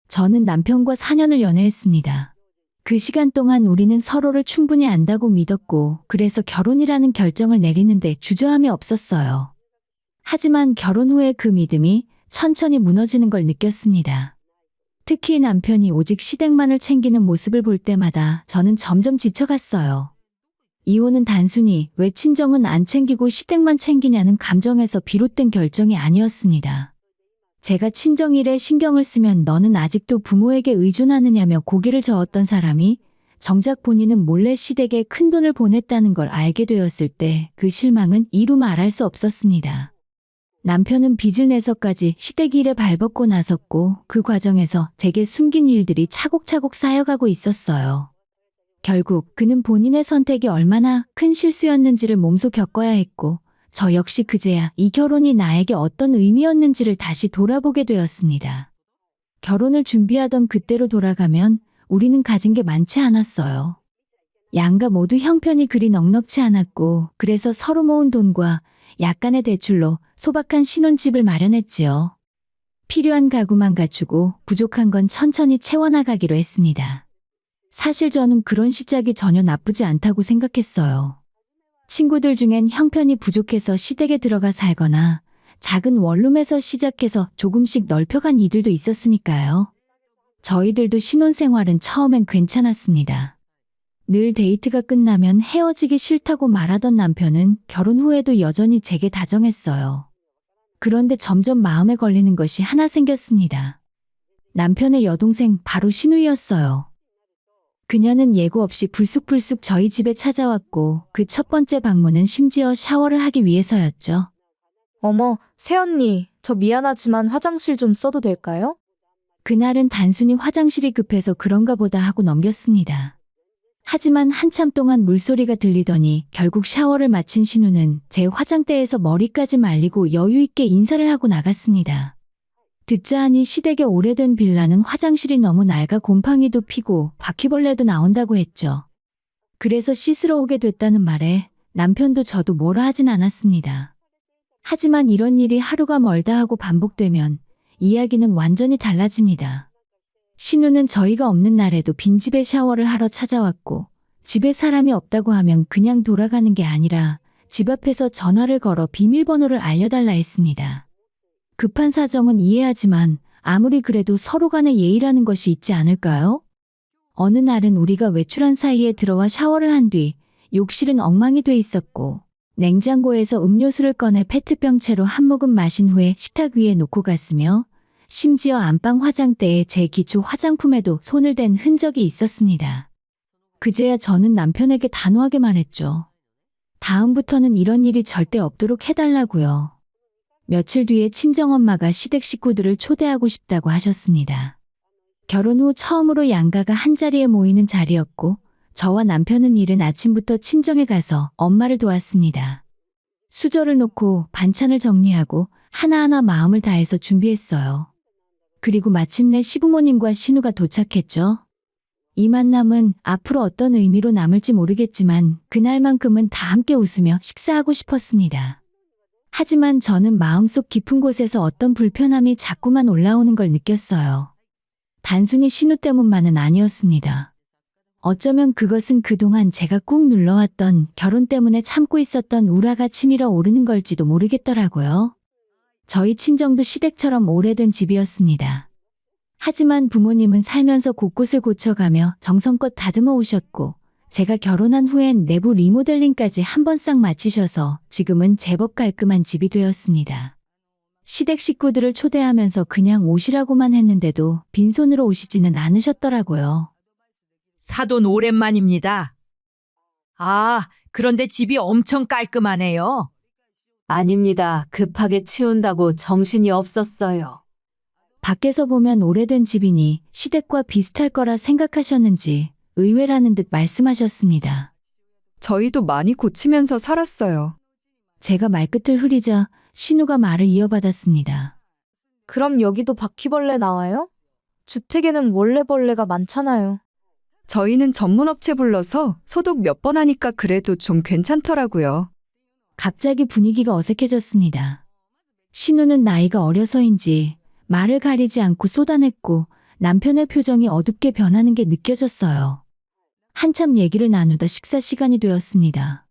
저는 남편과 4년을 연애했습니다. 그 시간 동안 우리는 서로를 충분히 안다고 믿었고, 그래서 결혼이라는 결정을 내리는데 주저함이 없었어요. 하지만 결혼 후에 그 믿음이 천천히 무너지는 걸 느꼈습니다. 특히 남편이 오직 시댁만을 챙기는 모습을 볼 때마다 저는 점점 지쳐갔어요. 이혼은 단순히 왜 친정은 안 챙기고 시댁만 챙기냐는 감정에서 비롯된 결정이 아니었습니다. 제가 친정 일에 신경을 쓰면 너는 아직도 부모에게 의존하느냐며 고개를 저었던 사람이 정작 본인은 몰래 시댁에 큰돈을 보냈다는 걸 알게 되었을 때 그 실망은 이루 말할 수 없었습니다. 남편은 빚을 내서까지 시댁 일에 발벗고 나섰고 그 과정에서 제게 숨긴 일들이 차곡차곡 쌓여가고 있었어요. 결국 그는 본인의 선택이 얼마나 큰 실수였는지를 몸소 겪어야 했고 저 역시 그제야 이 결혼이 나에게 어떤 의미였는지를 다시 돌아보게 되었습니다. 결혼을 준비하던 그때로 돌아가면 우리는 가진 게 많지 않았어요. 양가 모두 형편이 그리 넉넉지 않았고 그래서 서로 모은 돈과 약간의 대출로 소박한 신혼집을 마련했지요. 필요한 가구만 갖추고 부족한 건 천천히 채워나가기로 했습니다. 사실 저는 그런 시작이 전혀 나쁘지 않다고 생각했어요. 친구들 중엔 형편이 부족해서 시댁에 들어가 살거나 작은 원룸에서 시작해서 조금씩 넓혀간 이들도 있었으니까요. 저희들도 신혼생활은 처음엔 괜찮았습니다. 늘 데이트가 끝나면 헤어지기 싫다고 말하던 남편은 결혼 후에도 여전히 제게 다정했어요. 그런데 점점 마음에 걸리는 것이 하나 생겼습니다. 남편의 여동생 바로 신우이였어요. 그녀는 예고 없이 불쑥불쑥 저희 집에 찾아왔고 그 첫 번째 방문은 심지어 샤워를 하기 위해서였죠. 어머, 새언니, 저 미안하지만 화장실 좀 써도 될까요? 그날은 단순히 화장실이 급해서 그런가 보다 하고 넘겼습니다. 하지만 한참 동안 물소리가 들리더니 결국 샤워를 마친 신우는 제 화장대에서 머리까지 말리고 여유 있게 인사를 하고 나갔습니다. 듣자 하니 시댁의 오래된 빌라는 화장실이 너무 낡아 곰팡이도 피고 바퀴벌레도 나온다고 했죠. 그래서 씻으러 오게 됐다는 말에 남편도 저도 뭐라 하진 않았습니다. 하지만 이런 일이 하루가 멀다 하고 반복되면 이야기는 완전히 달라집니다. 신우는 저희가 없는 날에도 빈집에 샤워를 하러 찾아왔고 집에 사람이 없다고 하면 그냥 돌아가는 게 아니라 집 앞에서 전화를 걸어 비밀번호를 알려달라 했습니다. 급한 사정은 이해하지만 아무리 그래도 서로 간의 예의라는 것이 있지 않을까요? 어느 날은 우리가 외출한 사이에 들어와 샤워를 한 뒤 욕실은 엉망이 돼 있었고 냉장고에서 음료수를 꺼내 페트병채로 한 모금 마신 후에 식탁 위에 놓고 갔으며 심지어 안방 화장대에 제 기초 화장품에도 손을 댄 흔적이 있었습니다. 그제야 저는 남편에게 단호하게 말했죠. 다음부터는 이런 일이 절대 없도록 해달라고요. 며칠 뒤에 친정엄마가 시댁 식구들을 초대하고 싶다고 하셨습니다. 결혼 후 처음으로 양가가 한자리에 모이는 자리였고 저와 남편은 이른 아침부터 친정에 가서 엄마를 도왔습니다. 수저를 놓고 반찬을 정리하고 하나하나 마음을 다해서 준비했어요. 그리고 마침내 시부모님과 신우가 도착했죠. 이 만남은 앞으로 어떤 의미로 남을지 모르겠지만 그날만큼은 다 함께 웃으며 식사하고 싶었습니다. 하지만 저는 마음속 깊은 곳에서 어떤 불편함이 자꾸만 올라오는 걸 느꼈어요. 단순히 신우 때문만은 아니었습니다. 어쩌면 그것은 그동안 제가 꾹 눌러왔던 결혼 때문에 참고 있었던 우라가 치밀어 오르는 걸지도 모르겠더라고요. 저희 친정도 시댁처럼 오래된 집이었습니다. 하지만 부모님은 살면서 곳곳을 고쳐가며 정성껏 다듬어 오셨고 제가 결혼한 후엔 내부 리모델링까지 한 번 싹 마치셔서 지금은 제법 깔끔한 집이 되었습니다. 시댁 식구들을 초대하면서 그냥 오시라고만 했는데도 빈손으로 오시지는 않으셨더라고요. 사돈 오랜만입니다. 아, 그런데 집이 엄청 깔끔하네요. 아닙니다. 급하게 치운다고 정신이 없었어요. 밖에서 보면 오래된 집이니 시댁과 비슷할 거라 생각하셨는지 의외라는 듯 말씀하셨습니다. 저희도 많이 고치면서 살았어요. 제가 말끝을 흐리자 신우가 말을 이어받았습니다. 그럼 여기도 바퀴벌레 나와요? 주택에는 원래 벌레가 많잖아요. 저희는 전문업체 불러서 소독 몇 번 하니까 그래도 좀 괜찮더라고요. 갑자기 분위기가 어색해졌습니다. 신우는 나이가 어려서인지 말을 가리지 않고 쏟아냈고 남편의 표정이 어둡게 변하는 게 느껴졌어요. 한참 얘기를 나누다 식사 시간이 되었습니다.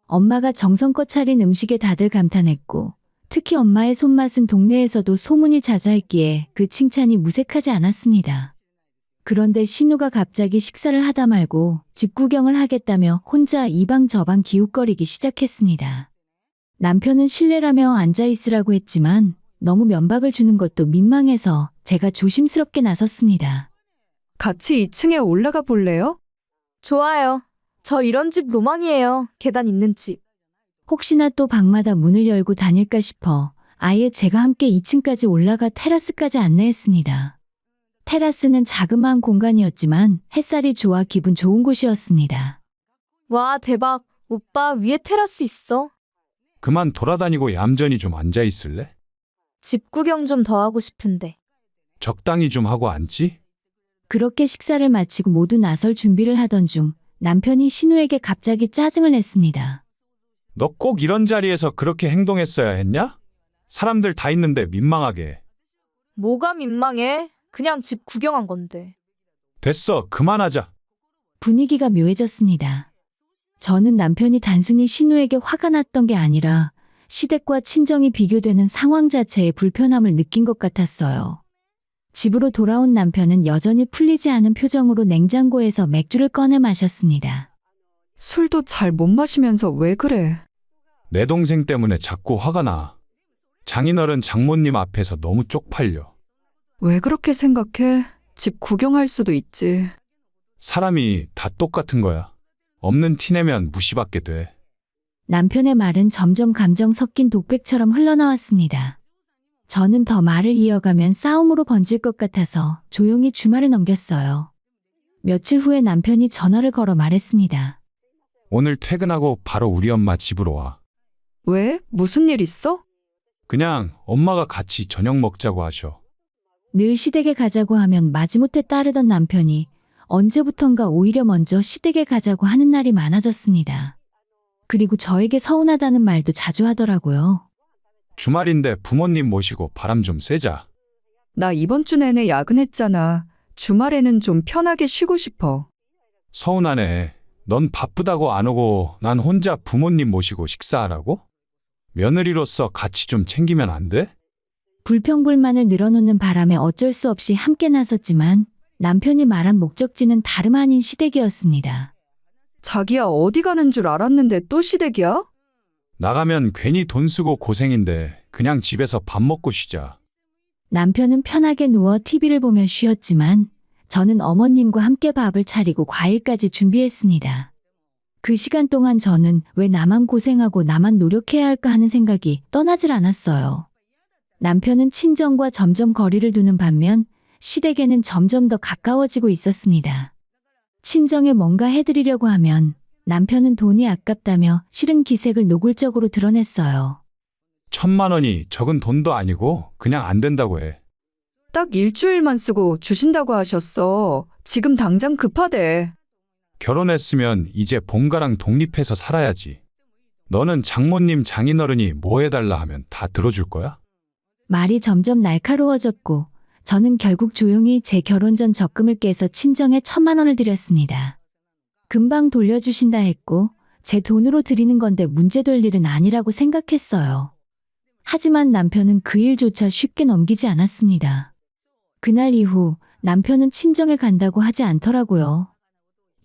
엄마가 정성껏 차린 음식에 다들 감탄했고, 특히 엄마의 손맛은 동네에서도 소문이 자자했기에 그 칭찬이 무색하지 않았습니다. 그런데 신우가 갑자기 식사를 하다 말고 집 구경을 하겠다며 혼자 이 방 저 방 기웃거리기 시작했습니다. 남편은 실례라며 앉아 있으라고 했지만 너무 면박을 주는 것도 민망해서 제가 조심스럽게 나섰습니다. 같이 2층에 올라가 볼래요? 좋아요. 저 이런 집 로망이에요. 계단 있는 집. 혹시나 또 방마다 문을 열고 다닐까 싶어 아예 제가 함께 2층까지 올라가 테라스까지 안내했습니다. 테라스는 자그마한 공간이었지만 햇살이 좋아 기분 좋은 곳이었습니다. 와, 대박. 오빠 위에 테라스 있어. 그만 돌아다니고 얌전히 좀 앉아 있을래? 집 구경 좀 더 하고 싶은데. 적당히 좀 하고 앉지? 그렇게 식사를 마치고 모두 나설 준비를 하던 중 남편이 신우에게 갑자기 짜증을 냈습니다. 너 꼭 이런 자리에서 그렇게 행동했어야 했냐? 사람들 다 있는데 민망하게. 뭐가 민망해? 그냥 집 구경한 건데. 됐어, 그만하자. 분위기가 묘해졌습니다. 저는 남편이 단순히 신우에게 화가 났던 게 아니라 시댁과 친정이 비교되는 상황 자체에 불편함을 느낀 것 같았어요. 집으로 돌아온 남편은 여전히 풀리지 않은 표정으로 냉장고에서 맥주를 꺼내 마셨습니다. 술도 잘 못 마시면서 왜 그래? 내 동생 때문에 자꾸 화가 나. 장인어른 장모님 앞에서 너무 쪽팔려. 왜 그렇게 생각해? 집 구경할 수도 있지. 사람이 다 똑같은 거야. 없는 티 내면 무시받게 돼. 남편의 말은 점점 감정 섞인 독백처럼 흘러나왔습니다. 저는 더 말을 이어가면 싸움으로 번질 것 같아서 조용히 주말을 넘겼어요. 며칠 후에 남편이 전화를 걸어 말했습니다. 오늘 퇴근하고 바로 우리 엄마 집으로 와. 왜? 무슨 일 있어? 그냥 엄마가 같이 저녁 먹자고 하셔. 늘 시댁에 가자고 하면 마지못해 따르던 남편이 언제부턴가 오히려 먼저 시댁에 가자고 하는 날이 많아졌습니다. 그리고 저에게 서운하다는 말도 자주 하더라고요. 주말인데 부모님 모시고 바람 좀 쐬자. 나 이번 주 내내 야근했잖아. 주말에는 좀 편하게 쉬고 싶어. 서운하네. 넌 바쁘다고 안 오고 난 혼자 부모님 모시고 식사하라고? 며느리로서 같이 좀 챙기면 안 돼? 불평불만을 늘어놓는 바람에 어쩔 수 없이 함께 나섰지만 남편이 말한 목적지는 다름 아닌 시댁이었습니다. 자기야 어디 가는 줄 알았는데 또 시댁이야? 나가면 괜히 돈 쓰고 고생인데 그냥 집에서 밥 먹고 쉬자. 남편은 편하게 누워 TV를 보며 쉬었지만 저는 어머님과 함께 밥을 차리고 과일까지 준비했습니다. 그 시간 동안 저는 왜 나만 고생하고 나만 노력해야 할까 하는 생각이 떠나질 않았어요. 남편은 친정과 점점 거리를 두는 반면 시댁에는 점점 더 가까워지고 있었습니다. 친정에 뭔가 해드리려고 하면 남편은 돈이 아깝다며 싫은 기색을 노골적으로 드러냈어요. 1,000만 원이 적은 돈도 아니고 그냥 안 된다고 해. 딱 일주일만 쓰고 주신다고 하셨어. 지금 당장 급하대. 결혼했으면 이제 본가랑 독립해서 살아야지. 너는 장모님 장인어른이 뭐 해달라 하면 다 들어줄 거야? 말이 점점 날카로워졌고 저는 결국 조용히 제 결혼 전 적금을 깨서 친정에 1,000만 원을 드렸습니다. 금방 돌려주신다 했고 제 돈으로 드리는 건데 문제될 일은 아니라고 생각했어요. 하지만 남편은 그 일조차 쉽게 넘기지 않았습니다. 그날 이후 남편은 친정에 간다고 하지 않더라고요.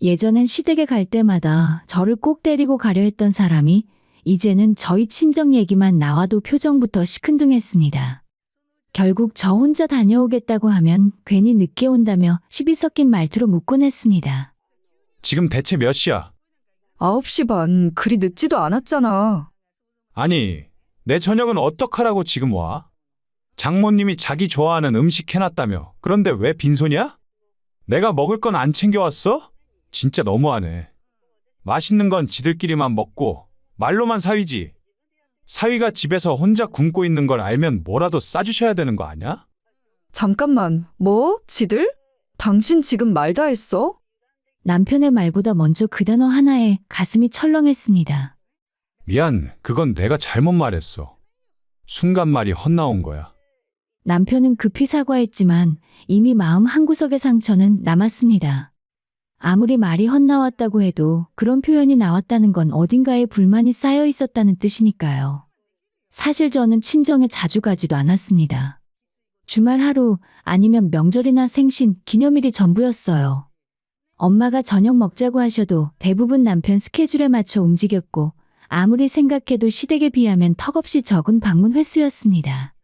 예전엔 시댁에 갈 때마다 저를 꼭 데리고 가려 했던 사람이 이제는 저희 친정 얘기만 나와도 표정부터 시큰둥했습니다. 결국 저 혼자 다녀오겠다고 하면 괜히 늦게 온다며 시비 섞인 말투로 묻곤 했습니다. 지금 대체 몇 시야? 9시 반, 그리 늦지도 않았잖아. 아니, 내 저녁은 어떡하라고 지금 와? 장모님이 자기 좋아하는 음식 해놨다며. 그런데 왜 빈손이야? 내가 먹을 건 안 챙겨왔어? 진짜 너무하네. 맛있는 건 지들끼리만 먹고 말로만 사위지. 사위가 집에서 혼자 굶고 있는 걸 알면 뭐라도 싸주셔야 되는 거 아니야? 잠깐만, 뭐? 지들? 당신 지금 말 다 했어? 남편의 말보다 먼저 그 단어 하나에 가슴이 철렁했습니다. 미안, 그건 내가 잘못 말했어. 순간 말이 헛나온 거야. 남편은 급히 사과했지만 이미 마음 한구석의 상처는 남았습니다. 아무리 말이 헛나왔다고 해도 그런 표현이 나왔다는 건 어딘가에 불만이 쌓여 있었다는 뜻이니까요. 사실 저는 친정에 자주 가지도 않았습니다. 주말 하루 아니면 명절이나 생신, 기념일이 전부였어요. 엄마가 저녁 먹자고 하셔도 대부분 남편 스케줄에 맞춰 움직였고 아무리 생각해도 시댁에 비하면 턱없이 적은 방문 횟수였습니다.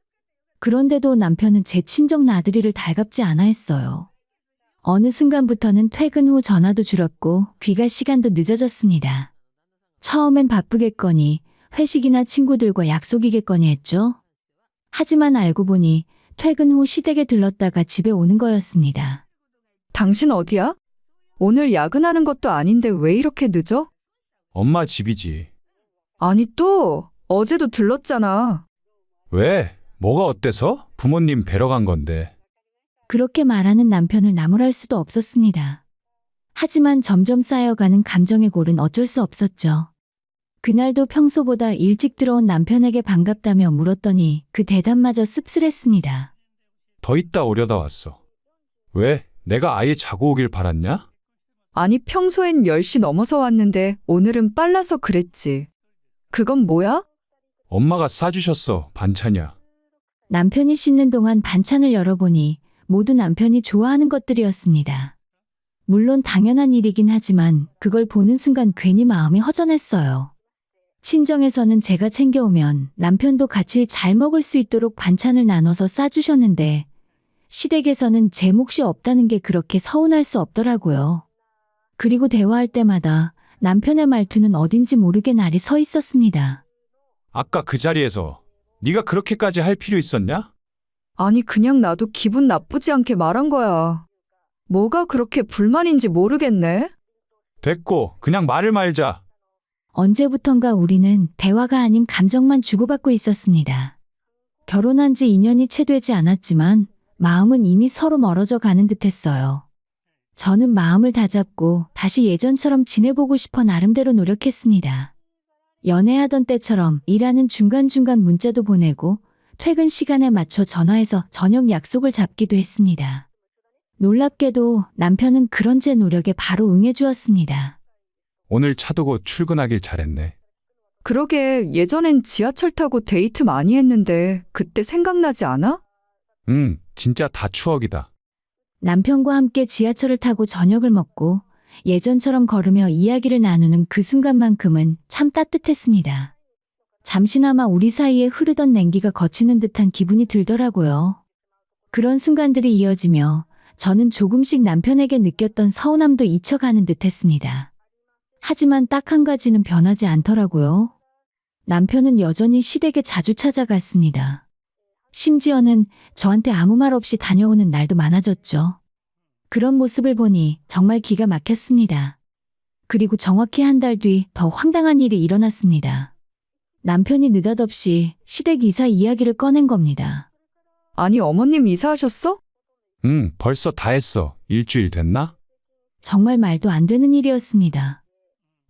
그런데도 남편은 제 친정 나들이를 달갑지 않아 했어요. 어느 순간부터는 퇴근 후 전화도 줄었고 귀가 시간도 늦어졌습니다. 처음엔 바쁘겠거니 회식이나 친구들과 약속이겠거니 했죠. 하지만 알고 보니 퇴근 후 시댁에 들렀다가 집에 오는 거였습니다. 당신 어디야? 오늘 야근하는 것도 아닌데 왜 이렇게 늦어? 엄마 집이지. 아니 또 어제도 들렀잖아. 왜? 뭐가 어때서? 부모님 뵈러 간 건데. 그렇게 말하는 남편을 나무랄 수도 없었습니다. 하지만 점점 쌓여가는 감정의 골은 어쩔 수 없었죠. 그날도 평소보다 일찍 들어온 남편에게 반갑다며 물었더니 그 대답마저 씁쓸했습니다. 더 있다 오려다 왔어. 왜? 내가 아예 자고 오길 바랐냐? 아니 평소엔 10시 넘어서 왔는데 오늘은 빨라서 그랬지. 그건 뭐야? 엄마가 싸주셨어. 반찬이야. 남편이 씻는 동안 반찬을 열어보니 모두 남편이 좋아하는 것들이었습니다. 물론 당연한 일이긴 하지만 그걸 보는 순간 괜히 마음이 허전했어요. 친정에서는 제가 챙겨오면 남편도 같이 잘 먹을 수 있도록 반찬을 나눠서 싸주셨는데 시댁에서는 제 몫이 없다는 게 그렇게 서운할 수 없더라고요. 그리고 대화할 때마다 남편의 말투는 어딘지 모르게 날이 서 있었습니다. 아까 그 자리에서 네가 그렇게까지 할 필요 있었냐? 아니 그냥 나도 기분 나쁘지 않게 말한 거야. 뭐가 그렇게 불만인지 모르겠네. 됐고 그냥 말을 말자. 언제부턴가 우리는 대화가 아닌 감정만 주고받고 있었습니다. 결혼한 지 2년이 채 되지 않았지만 마음은 이미 서로 멀어져 가는 듯했어요. 저는 마음을 다잡고 다시 예전처럼 지내보고 싶어 나름대로 노력했습니다. 연애하던 때처럼 일하는 중간중간 문자도 보내고 퇴근 시간에 맞춰 전화해서 저녁 약속을 잡기도 했습니다. 놀랍게도 남편은 그런 제 노력에 바로 응해주었습니다. 오늘 차 두고 출근하길 잘했네. 그러게 예전엔 지하철 타고 데이트 많이 했는데 그때 생각나지 않아? 진짜 다 추억이다. 남편과 함께 지하철을 타고 저녁을 먹고 예전처럼 걸으며 이야기를 나누는 그 순간만큼은 참 따뜻했습니다. 잠시나마 우리 사이에 흐르던 냉기가 거치는 듯한 기분이 들더라고요. 그런 순간들이 이어지며 저는 조금씩 남편에게 느꼈던 서운함도 잊혀가는 듯했습니다. 하지만 딱 한 가지는 변하지 않더라고요. 남편은 여전히 시댁에 자주 찾아갔습니다. 심지어는 저한테 아무 말 없이 다녀오는 날도 많아졌죠. 그런 모습을 보니 정말 기가 막혔습니다. 그리고 정확히 한 달 뒤 더 황당한 일이 일어났습니다. 남편이 느닷없이 시댁 이사 이야기를 꺼낸 겁니다. 아니 어머님 이사하셨어? 벌써 다 했어. 일주일 됐나? 정말 말도 안 되는 일이었습니다.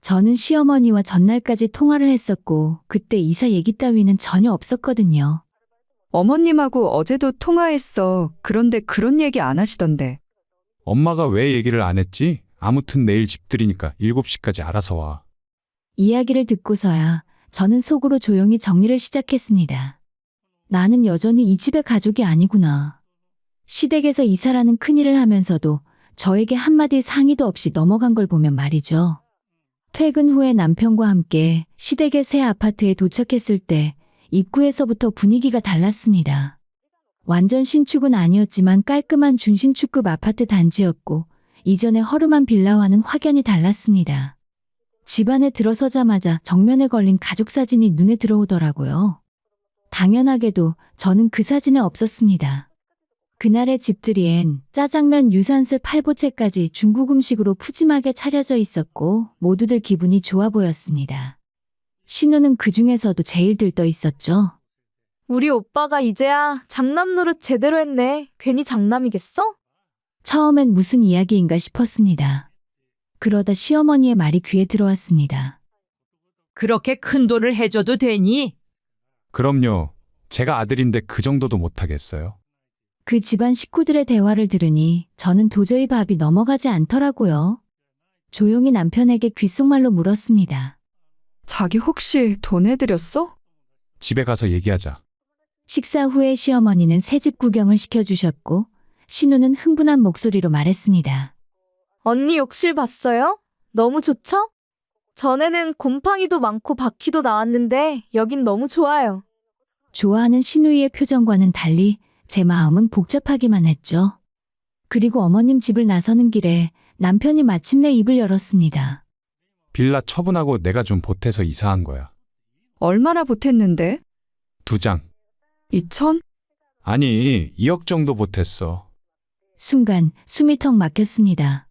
저는 시어머니와 전날까지 통화를 했었고 그때 이사 얘기 따위는 전혀 없었거든요. 어머님하고 어제도 통화했어. 그런데 그런 얘기 안 하시던데. 엄마가 왜 얘기를 안 했지? 아무튼 내일 집들이니까 7시까지 알아서 와. 이야기를 듣고서야 저는 속으로 조용히 정리를 시작했습니다. 나는 여전히 이 집의 가족이 아니구나. 시댁에서 이사라는 큰일을 하면서도 저에게 한마디 상의도 없이 넘어간 걸 보면 말이죠. 퇴근 후에 남편과 함께 시댁의 새 아파트에 도착했을 때 입구에서부터 분위기가 달랐습니다. 완전 신축은 아니었지만 깔끔한 준신축급 아파트 단지였고 이전의 허름한 빌라와는 확연히 달랐습니다. 집 안에 들어서자마자 정면에 걸린 가족 사진이 눈에 들어오더라고요. 당연하게도 저는 그 사진에 없었습니다. 그날의 집들이엔 짜장면 유산슬 8보채까지 중국 음식으로 푸짐하게 차려져 있었고 모두들 기분이 좋아 보였습니다. 신우는 그 중에서도 제일 들떠 있었죠. 우리 오빠가 이제야 장남 노릇 제대로 했네. 괜히 장남이겠어? 처음엔 무슨 이야기인가 싶었습니다. 그러다 시어머니의 말이 귀에 들어왔습니다. 그렇게 큰 돈을 해줘도 되니? 그럼요. 제가 아들인데 그 정도도 못하겠어요. 그 집안 식구들의 대화를 들으니 저는 도저히 밥이 넘어가지 않더라고요. 조용히 남편에게 귓속말로 물었습니다. 자기 혹시 돈 해드렸어? 집에 가서 얘기하자. 식사 후에 시어머니는 새집 구경을 시켜주셨고 신우는 흥분한 목소리로 말했습니다. 언니 욕실 봤어요? 너무 좋죠? 전에는 곰팡이도 많고 바퀴도 나왔는데 여긴 너무 좋아요. 좋아하는 신우이의 표정과는 달리 제 마음은 복잡하기만 했죠. 그리고 어머님 집을 나서는 길에 남편이 마침내 입을 열었습니다. 빌라 처분하고 내가 좀 보태서 이사한 거야. 얼마나 보탰는데? 2장. 2천? 아니, 2억 정도 보탰어. 순간 숨이 턱 막혔습니다.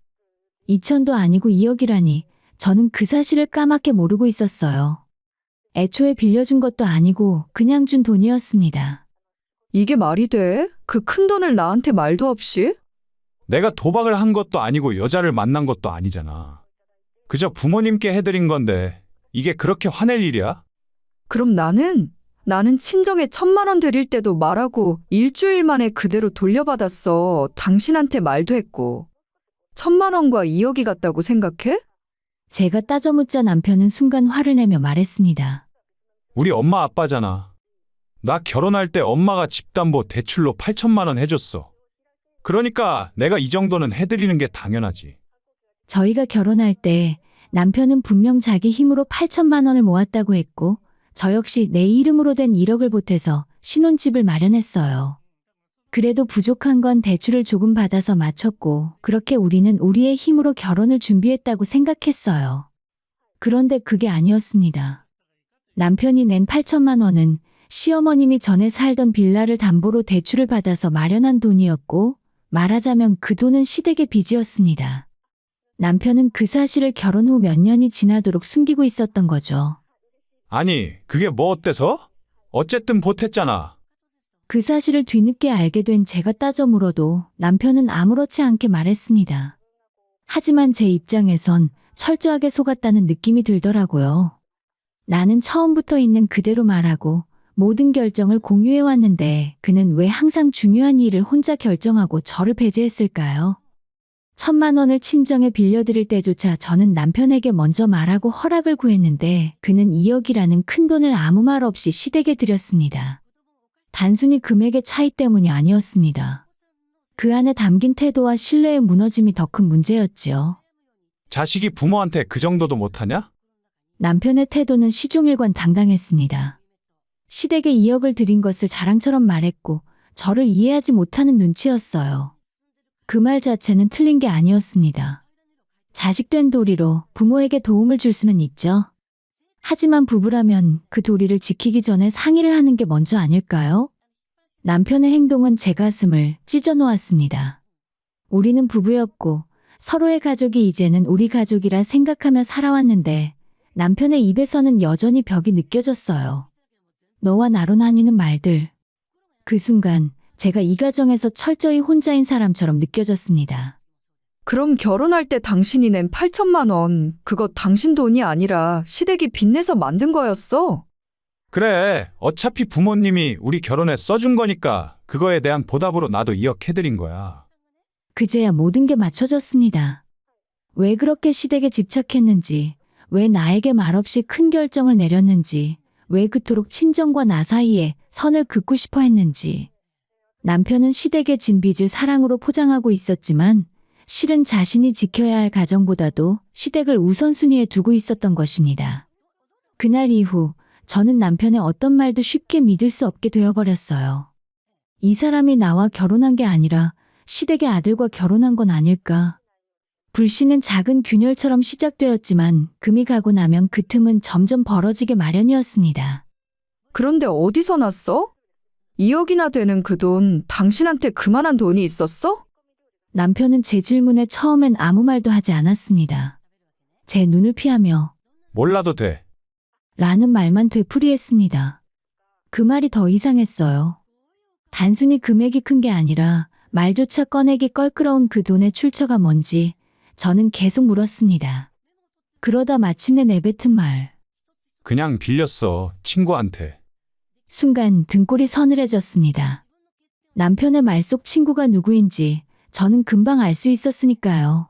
2천도 아니고 2억이라니 저는 그 사실을 까맣게 모르고 있었어요. 애초에 빌려준 것도 아니고 그냥 준 돈이었습니다. 이게 말이 돼? 그 큰 돈을 나한테 말도 없이? 내가 도박을 한 것도 아니고 여자를 만난 것도 아니잖아. 그저 부모님께 해드린 건데 이게 그렇게 화낼 일이야? 그럼 나는 친정에 1,000만 원 드릴 때도 말하고 일주일 만에 그대로 돌려받았어. 당신한테 말도 했고. 1,000만 원과 2억이 같다고 생각해? 제가 따져묻자 남편은 순간 화를 내며 말했습니다. 우리 엄마 아빠잖아. 나 결혼할 때 엄마가 집담보 대출로 8천만 원 해줬어. 그러니까 내가 이 정도는 해드리는 게 당연하지. 저희가 결혼할 때 남편은 분명 자기 힘으로 8천만 원을 모았다고 했고 저 역시 내 이름으로 된 1억을 보태서 신혼집을 마련했어요. 그래도 부족한 건 대출을 조금 받아서 맞췄고 그렇게 우리는 우리의 힘으로 결혼을 준비했다고 생각했어요. 그런데 그게 아니었습니다. 남편이 낸 8천만 원은 시어머님이 전에 살던 빌라를 담보로 대출을 받아서 마련한 돈이었고 말하자면 그 돈은 시댁의 빚이었습니다. 남편은 그 사실을 결혼 후 몇 년이 지나도록 숨기고 있었던 거죠. 아니, 그게 뭐 어때서? 어쨌든 보탰잖아. 그 사실을 뒤늦게 알게 된 제가 따져 물어도 남편은 아무렇지 않게 말했습니다. 하지만 제 입장에선 철저하게 속았다는 느낌이 들더라고요. 나는 처음부터 있는 그대로 말하고 모든 결정을 공유해왔는데 그는 왜 항상 중요한 일을 혼자 결정하고 저를 배제했을까요? 1,000만 원을 친정에 빌려드릴 때조차 저는 남편에게 먼저 말하고 허락을 구했는데 그는 2억이라는 큰 돈을 아무 말 없이 시댁에 드렸습니다. 단순히 금액의 차이 때문이 아니었습니다. 그 안에 담긴 태도와 신뢰의 무너짐이 더 큰 문제였지요. 자식이 부모한테 그 정도도 못하냐? 남편의 태도는 시종일관 당당했습니다. 시댁에 2억을 드린 것을 자랑처럼 말했고 저를 이해하지 못하는 눈치였어요. 그 말 자체는 틀린 게 아니었습니다. 자식된 도리로 부모에게 도움을 줄 수는 있죠. 하지만 부부라면 그 도리를 지키기 전에 상의를 하는 게 먼저 아닐까요? 남편의 행동은 제 가슴을 찢어 놓았습니다. 우리는 부부였고 서로의 가족이 이제는 우리 가족이라 생각하며 살아왔는데 남편의 입에서는 여전히 벽이 느껴졌어요. 너와 나로 나뉘는 말들. 그 순간 제가 이 가정에서 철저히 혼자인 사람처럼 느껴졌습니다. 그럼 결혼할 때 당신이 낸 8천만 원, 그거 당신 돈이 아니라 시댁이 빚내서 만든 거였어? 그래, 어차피 부모님이 우리 결혼에 써준 거니까 그거에 대한 보답으로 나도 2억 해드린 거야. 그제야 모든 게 맞춰졌습니다. 왜 그렇게 시댁에 집착했는지, 왜 나에게 말없이 큰 결정을 내렸는지, 왜 그토록 친정과 나 사이에 선을 긋고 싶어 했는지. 남편은 시댁에 진 빚을 사랑으로 포장하고 있었지만 실은 자신이 지켜야 할 가정보다도 시댁을 우선순위에 두고 있었던 것입니다. 그날 이후 저는 남편의 어떤 말도 쉽게 믿을 수 없게 되어버렸어요. 이 사람이 나와 결혼한 게 아니라 시댁의 아들과 결혼한 건 아닐까. 불씨는 작은 균열처럼 시작되었지만 금이 가고 나면 그 틈은 점점 벌어지게 마련이었습니다. 그런데 어디서 났어? 2억이나 되는 그 돈, 당신한테 그만한 돈이 있었어? 남편은 제 질문에 처음엔 아무 말도 하지 않았습니다. 제 눈을 피하며 몰라도 돼. 라는 말만 되풀이했습니다. 그 말이 더 이상했어요. 단순히 금액이 큰 게 아니라 말조차 꺼내기 껄끄러운 그 돈의 출처가 뭔지 저는 계속 물었습니다. 그러다 마침내 내뱉은 말. 그냥 빌렸어, 친구한테. 순간 등골이 서늘해졌습니다. 남편의 말 속 친구가 누구인지 저는 금방 알 수 있었으니까요.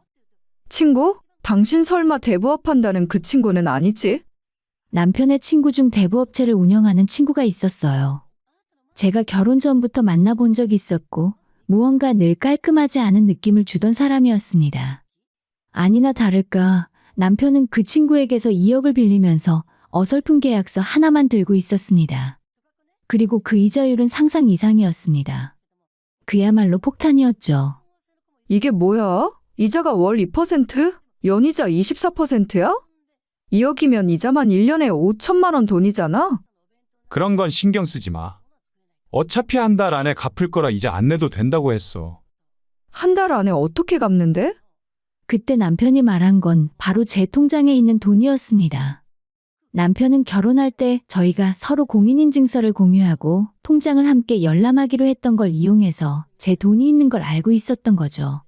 친구? 당신 설마 대부업한다는 그 친구는 아니지? 남편의 친구 중 대부업체를 운영하는 친구가 있었어요. 제가 결혼 전부터 만나본 적이 있었고 무언가 늘 깔끔하지 않은 느낌을 주던 사람이었습니다. 아니나 다를까 남편은 그 친구에게서 2억을 빌리면서 어설픈 계약서 하나만 들고 있었습니다. 그리고 그 이자율은 상상 이상이었습니다. 그야말로 폭탄이었죠. 이게 뭐야? 이자가 월 2%? 연이자 24%야? 2억이면 이자만 1년에 5천만 원 돈이잖아? 그런 건 신경 쓰지 마. 어차피 한 달 안에 갚을 거라 이제 안 내도 된다고 했어. 한 달 안에 어떻게 갚는데? 그때 남편이 말한 건 바로 제 통장에 있는 돈이었습니다. 남편은 결혼할 때 저희가 서로 공인인증서를 공유하고 통장을 함께 열람하기로 했던 걸 이용해서 제 돈이 있는 걸 알고 있었던 거죠.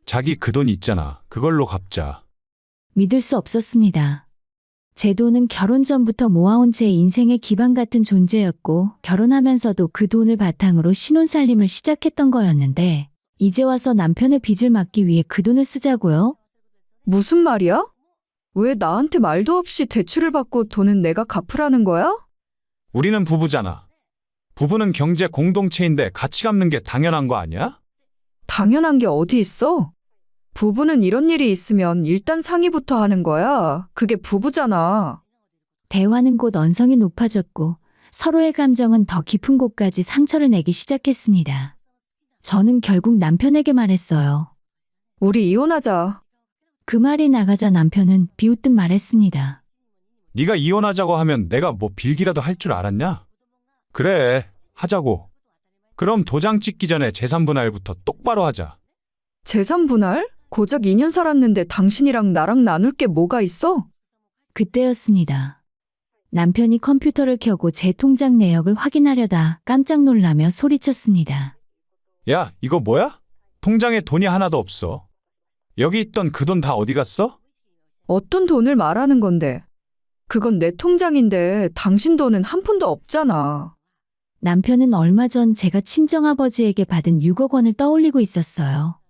자기 그 돈 있잖아. 그걸로 갚자. 믿을 수 없었습니다. 제 돈은 결혼 전부터 모아온 제 인생의 기반 같은 존재였고 결혼하면서도 그 돈을 바탕으로 신혼살림을 시작했던 거였는데 이제 와서 남편의 빚을 막기 위해 그 돈을 쓰자고요? 무슨 말이야? 왜 나한테 말도 없이 대출을 받고 돈은 내가 갚으라는 거야? 우리는 부부잖아. 부부는 경제 공동체인데 같이 갚는 게 당연한 거 아니야? 당연한 게 어디 있어? 부부는 이런 일이 있으면 일단 상의부터 하는 거야. 그게 부부잖아. 대화는 곧 언성이 높아졌고 서로의 감정은 더 깊은 곳까지 상처를 내기 시작했습니다. 저는 결국 남편에게 말했어요. 우리 이혼하자. 그 말이 나가자 남편은 비웃듯 말했습니다. 네가 이혼하자고 하면 내가 뭐 빌기라도 할 줄 알았냐? 그래, 하자고. 그럼 도장 찍기 전에 재산 분할부터 똑바로 하자. 재산 분할? 고작 2년 살았는데 당신이랑 나랑 나눌 게 뭐가 있어? 그때였습니다. 남편이 컴퓨터를 켜고 제 통장 내역을 확인하려다 깜짝 놀라며 소리쳤습니다. 야, 이거 뭐야? 통장에 돈이 하나도 없어. 여기 있던 그 돈 다 어디 갔어? 어떤 돈을 말하는 건데? 그건 내 통장인데 당신 돈은 한 푼도 없잖아. 남편은 얼마 전 제가 친정아버지에게 받은 6억 원을 떠올리고 있었어요.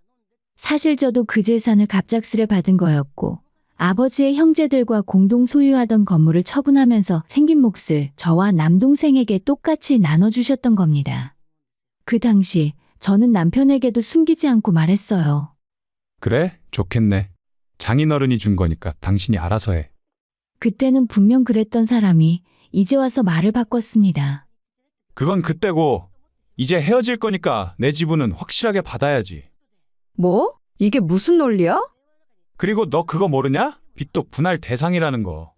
사실 저도 그 재산을 갑작스레 받은 거였고 아버지의 형제들과 공동 소유하던 건물을 처분하면서 생긴 몫을 저와 남동생에게 똑같이 나눠주셨던 겁니다. 그 당시 저는 남편에게도 숨기지 않고 말했어요. 그래, 좋겠네. 장인어른이 준 거니까 당신이 알아서 해. 그때는 분명 그랬던 사람이 이제 와서 말을 바꿨습니다. 그건 그때고 이제 헤어질 거니까 내 지분은 확실하게 받아야지. 뭐? 이게 무슨 논리야? 그리고 너 그거 모르냐? 빚도 분할 대상이라는 거.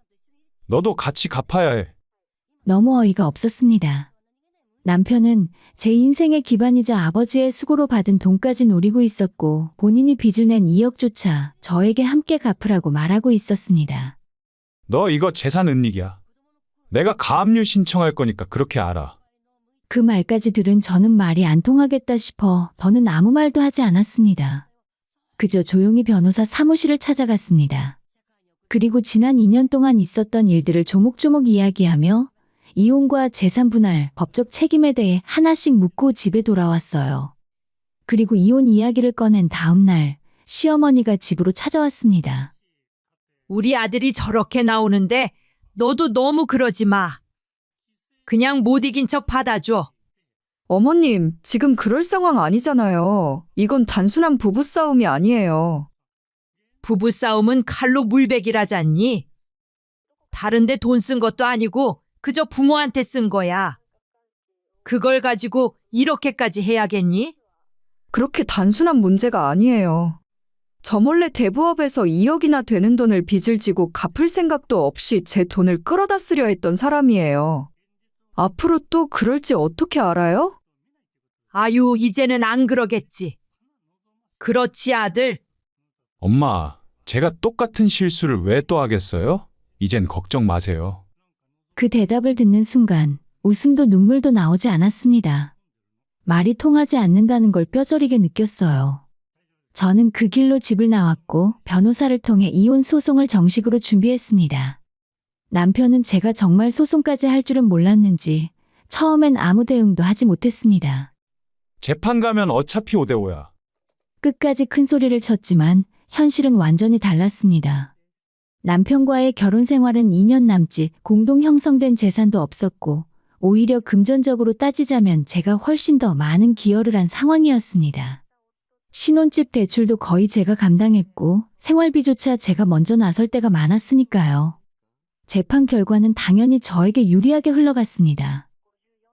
너도 같이 갚아야 해. 너무 어이가 없었습니다. 남편은 제 인생의 기반이자 아버지의 수고로 받은 돈까지 노리고 있었고 본인이 빚을 낸 2억조차 저에게 함께 갚으라고 말하고 있었습니다. 너 이거 재산 은닉이야. 내가 가압류 신청할 거니까 그렇게 알아. 그 말까지 들은 저는 말이 안 통하겠다 싶어 더는 아무 말도 하지 않았습니다. 그저 조용히 변호사 사무실을 찾아갔습니다. 그리고 지난 2년 동안 있었던 일들을 조목조목 이야기하며 이혼과 재산 분할, 법적 책임에 대해 하나씩 묻고 집에 돌아왔어요. 그리고 이혼 이야기를 꺼낸 다음 날 시어머니가 집으로 찾아왔습니다. 우리 아들이 저렇게 나오는데 너도 너무 그러지 마. 그냥 못 이긴 척 받아줘. 어머님, 지금 그럴 상황 아니잖아요. 이건 단순한 부부싸움이 아니에요. 부부싸움은 칼로 물베기라잖니. 다른데 돈 쓴 것도 아니고 그저 부모한테 쓴 거야. 그걸 가지고 이렇게까지 해야겠니? 그렇게 단순한 문제가 아니에요. 저 몰래 대부업에서 2억이나 되는 돈을 빚을 지고 갚을 생각도 없이 제 돈을 끌어다 쓰려 했던 사람이에요. 앞으로 또 그럴지 어떻게 알아요? 아유, 이제는 안 그러겠지. 그렇지, 아들. 엄마, 제가 똑같은 실수를 왜 또 하겠어요? 이젠 걱정 마세요. 그 대답을 듣는 순간 웃음도 눈물도 나오지 않았습니다. 말이 통하지 않는다는 걸 뼈저리게 느꼈어요. 저는 그 길로 집을 나왔고 변호사를 통해 이혼 소송을 정식으로 준비했습니다. 남편은 제가 정말 소송까지 할 줄은 몰랐는지 처음엔 아무 대응도 하지 못했습니다. 재판 가면 어차피 5대5야. 끝까지 큰 소리를 쳤지만 현실은 완전히 달랐습니다. 남편과의 결혼 생활은 2년 남짓 공동 형성된 재산도 없었고 오히려 금전적으로 따지자면 제가 훨씬 더 많은 기여를 한 상황이었습니다. 신혼집 대출도 거의 제가 감당했고 생활비조차 제가 먼저 나설 때가 많았으니까요. 재판 결과는 당연히 저에게 유리하게 흘러갔습니다.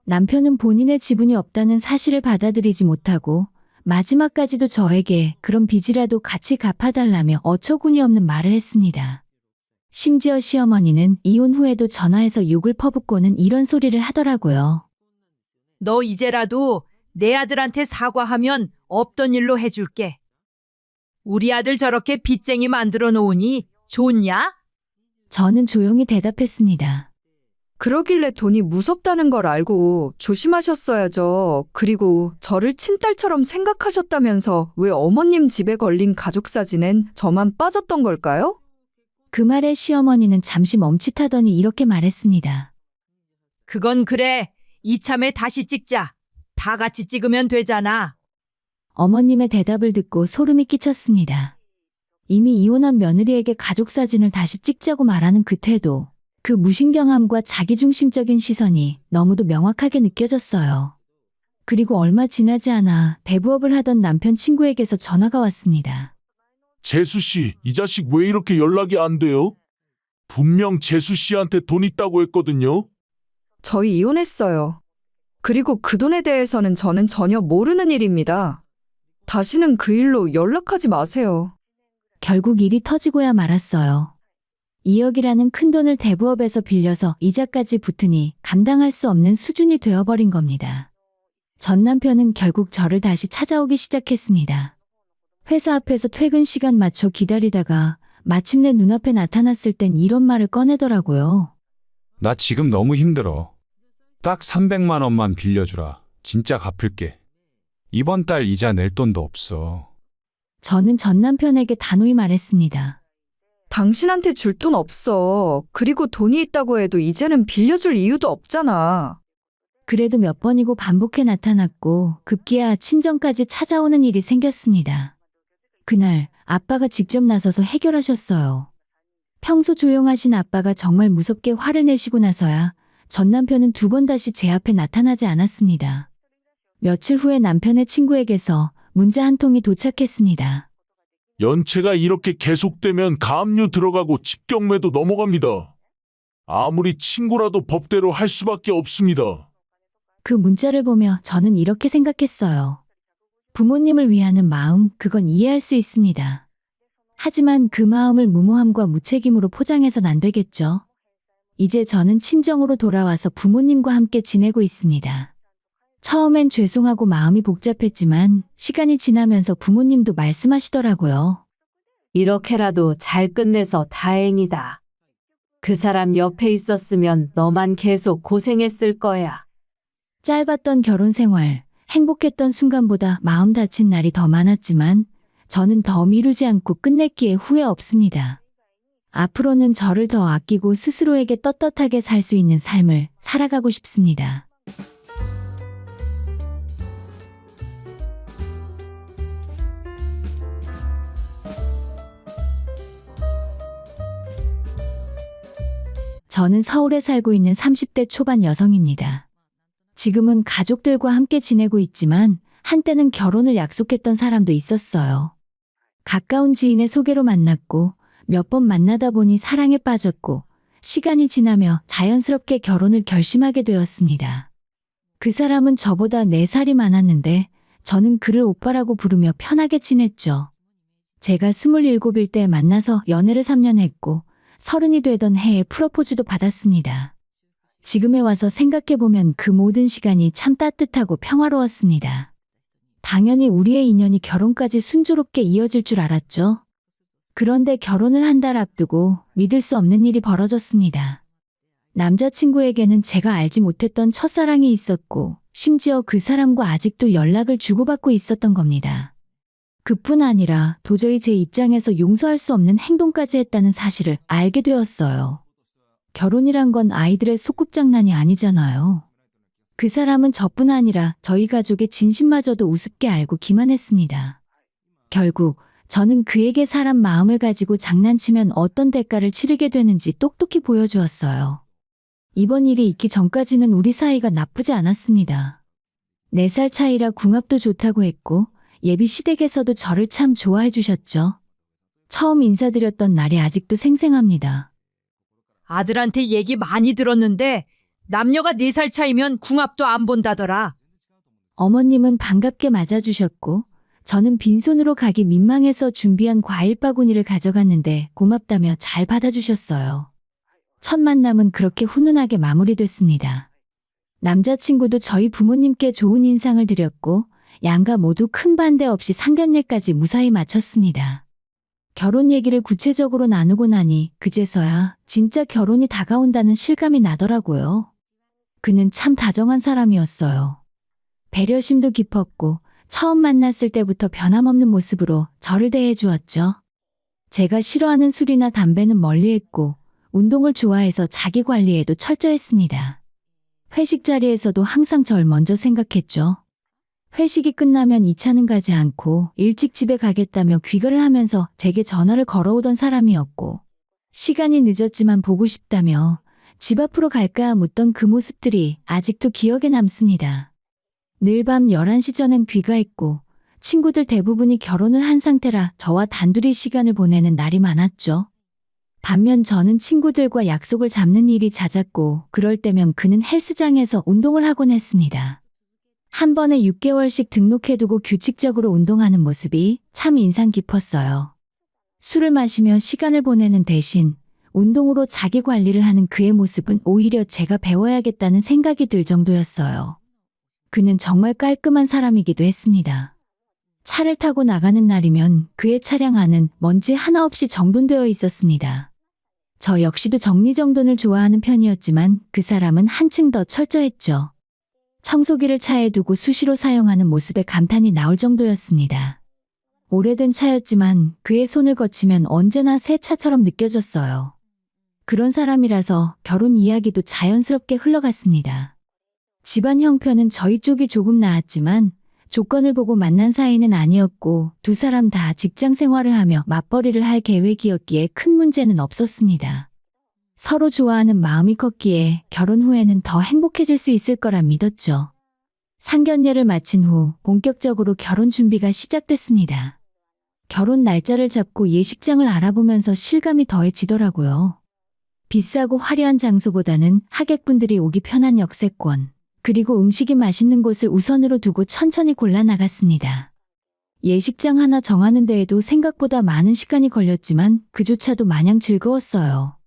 남편은 본인의 지분이 없다는 사실을 받아들이지 못하고 마지막까지도 저에게 그런 빚이라도 같이 갚아달라며 어처구니 없는 말을 했습니다. 심지어 시어머니는 이혼 후에도 전화해서 욕을 퍼붓고는 이런 소리를 하더라고요. 너 이제라도 내 아들한테 사과하면 없던 일로 해줄게. 우리 아들 저렇게 빚쟁이 만들어 놓으니 좋냐? 저는 조용히 대답했습니다. 그러길래 돈이 무섭다는 걸 알고 조심하셨어야죠. 그리고 저를 친딸처럼 생각하셨다면서 왜 어머님 집에 걸린 가족 사진엔 저만 빠졌던 걸까요? 그 말에 시어머니는 잠시 멈칫하더니 이렇게 말했습니다. 그건 그래. 이참에 다시 찍자. 다 같이 찍으면 되잖아. 어머님의 대답을 듣고 소름이 끼쳤습니다. 이미 이혼한 며느리에게 가족 사진을 다시 찍자고 말하는 그 태도, 그 무신경함과 자기중심적인 시선이 너무도 명확하게 느껴졌어요. 그리고 얼마 지나지 않아 대부업을 하던 남편 친구에게서 전화가 왔습니다. 재수 씨, 이 자식 왜 이렇게 연락이 안 돼요? 분명 재수 씨한테 돈 있다고 했거든요. 저희 이혼했어요. 그리고 그 돈에 대해서는 저는 전혀 모르는 일입니다. 다시는 그 일로 연락하지 마세요. 결국 일이 터지고야 말았어요. 2억이라는 큰 돈을 대부업에서 빌려서 이자까지 붙으니 감당할 수 없는 수준이 되어버린 겁니다. 전 남편은 결국 저를 다시 찾아오기 시작했습니다. 회사 앞에서 퇴근 시간 맞춰 기다리다가 마침내 눈앞에 나타났을 땐 이런 말을 꺼내더라고요. 나 지금 너무 힘들어. 딱 300만 원만 빌려주라. 진짜 갚을게. 이번 달 이자 낼 돈도 없어. 저는 전 남편에게 단호히 말했습니다. 당신한테 줄 돈 없어. 그리고 돈이 있다고 해도 이제는 빌려줄 이유도 없잖아. 그래도 몇 번이고 반복해 나타났고 급기야 친정까지 찾아오는 일이 생겼습니다. 그날 아빠가 직접 나서서 해결하셨어요. 평소 조용하신 아빠가 정말 무섭게 화를 내시고 나서야 전 남편은 2번 다시 제 앞에 나타나지 않았습니다. 며칠 후에 남편의 친구에게서 문자 한 통이 도착했습니다. 연체가 이렇게 계속되면 가압류 들어가고 집경매도 넘어갑니다. 아무리 친구라도 법대로 할 수밖에 없습니다. 그 문자를 보며 저는 이렇게 생각했어요. 부모님을 위하는 마음, 그건 이해할 수 있습니다. 하지만 그 마음을 무모함과 무책임으로 포장해선 안 되겠죠. 이제 저는 친정으로 돌아와서 부모님과 함께 지내고 있습니다. 처음엔 죄송하고 마음이 복잡했지만 시간이 지나면서 부모님도 말씀하시더라고요. 이렇게라도 잘 끝내서 다행이다. 그 사람 옆에 있었으면 너만 계속 고생했을 거야. 짧았던 결혼 생활, 행복했던 순간보다 마음 다친 날이 더 많았지만 저는 더 미루지 않고 끝냈기에 후회 없습니다. 앞으로는 저를 더 아끼고 스스로에게 떳떳하게 살 수 있는 삶을 살아가고 싶습니다. 저는 서울에 살고 있는 30대 초반 여성입니다. 지금은 가족들과 함께 지내고 있지만 한때는 결혼을 약속했던 사람도 있었어요. 가까운 지인의 소개로 만났고 몇 번 만나다 보니 사랑에 빠졌고 시간이 지나며 자연스럽게 결혼을 결심하게 되었습니다. 그 사람은 저보다 4살이 많았는데 저는 그를 오빠라고 부르며 편하게 지냈죠. 제가 27일 때 만나서 연애를 3년 했고 30이 되던 해에 프로포즈도 받았습니다. 지금에 와서 생각해보면 그 모든 시간이 참 따뜻하고 평화로웠습니다. 당연히 우리의 인연이 결혼까지 순조롭게 이어질 줄 알았죠. 그런데 결혼을 한 달 앞두고 믿을 수 없는 일이 벌어졌습니다. 남자친구에게는 제가 알지 못했던 첫사랑이 있었고 심지어 그 사람과 아직도 연락을 주고받고 있었던 겁니다. 그뿐 아니라 도저히 제 입장에서 용서할 수 없는 행동까지 했다는 사실을 알게 되었어요. 결혼이란 건 아이들의 소꿉장난이 아니잖아요. 그 사람은 저뿐 아니라 저희 가족의 진심마저도 우습게 알고 기만했습니다. 결국 저는 그에게 사람 마음을 가지고 장난치면 어떤 대가를 치르게 되는지 똑똑히 보여주었어요. 이번 일이 있기 전까지는 우리 사이가 나쁘지 않았습니다. 4살 차이라 궁합도 좋다고 했고 예비 시댁에서도 저를 참 좋아해 주셨죠. 처음 인사드렸던 날이 아직도 생생합니다. 아들한테 얘기 많이 들었는데 남녀가 4살 차이면 궁합도 안 본다더라. 어머님은 반갑게 맞아주셨고 저는 빈손으로 가기 민망해서 준비한 과일 바구니를 가져갔는데 고맙다며 잘 받아주셨어요. 첫 만남은 그렇게 훈훈하게 마무리됐습니다. 남자친구도 저희 부모님께 좋은 인상을 드렸고 양가 모두 큰 반대 없이 상견례까지 무사히 마쳤습니다. 결혼 얘기를 구체적으로 나누고 나니 그제서야 진짜 결혼이 다가온다는 실감이 나더라고요. 그는 참 다정한 사람이었어요. 배려심도 깊었고 처음 만났을 때부터 변함없는 모습으로 저를 대해 주었죠. 제가 싫어하는 술이나 담배는 멀리했고 운동을 좋아해서 자기 관리에도 철저했습니다. 회식 자리에서도 항상 절 먼저 생각했죠. 회식이 끝나면 2차는 가지 않고 일찍 집에 가겠다며 귀걸을 하면서 제게 전화를 걸어오던 사람이었고 시간이 늦었지만 보고 싶다며 집 앞으로 갈까 묻던 그 모습들이 아직도 기억에 남습니다. 늘 밤 11시 전엔 귀가했고 친구들 대부분이 결혼을 한 상태라 저와 단둘이 시간을 보내는 날이 많았죠. 반면 저는 친구들과 약속을 잡는 일이 잦았고 그럴 때면 그는 헬스장에서 운동을 하곤 했습니다. 한 번에 6개월씩 등록해두고 규칙적으로 운동하는 모습이 참 인상 깊었어요. 술을 마시며 시간을 보내는 대신 운동으로 자기 관리를 하는 그의 모습은 오히려 제가 배워야겠다는 생각이 들 정도였어요. 그는 정말 깔끔한 사람이기도 했습니다. 차를 타고 나가는 날이면 그의 차량 안은 먼지 하나 없이 정돈되어 있었습니다. 저 역시도 정리정돈을 좋아하는 편이었지만 그 사람은 한층 더 철저했죠. 청소기를 차에 두고 수시로 사용하는 모습에 감탄이 나올 정도였습니다. 오래된 차였지만 그의 손을 거치면 언제나 새 차처럼 느껴졌어요. 그런 사람이라서 결혼 이야기도 자연스럽게 흘러갔습니다. 집안 형편은 저희 쪽이 조금 나았지만 조건을 보고 만난 사이는 아니었고 두 사람 다 직장 생활을 하며 맞벌이를 할 계획이었기에 큰 문제는 없었습니다. 서로 좋아하는 마음이 컸기에 결혼 후에는 더 행복해질 수 있을 거라 믿었죠. 상견례를 마친 후 본격적으로 결혼 준비가 시작됐습니다. 결혼 날짜를 잡고 예식장을 알아보면서 실감이 더해지더라고요. 비싸고 화려한 장소보다는 하객분들이 오기 편한 역세권, 그리고 음식이 맛있는 곳을 우선으로 두고 천천히 골라 나갔습니다. 예식장 하나 정하는 데에도 생각보다 많은 시간이 걸렸지만 그조차도 마냥 즐거웠어요.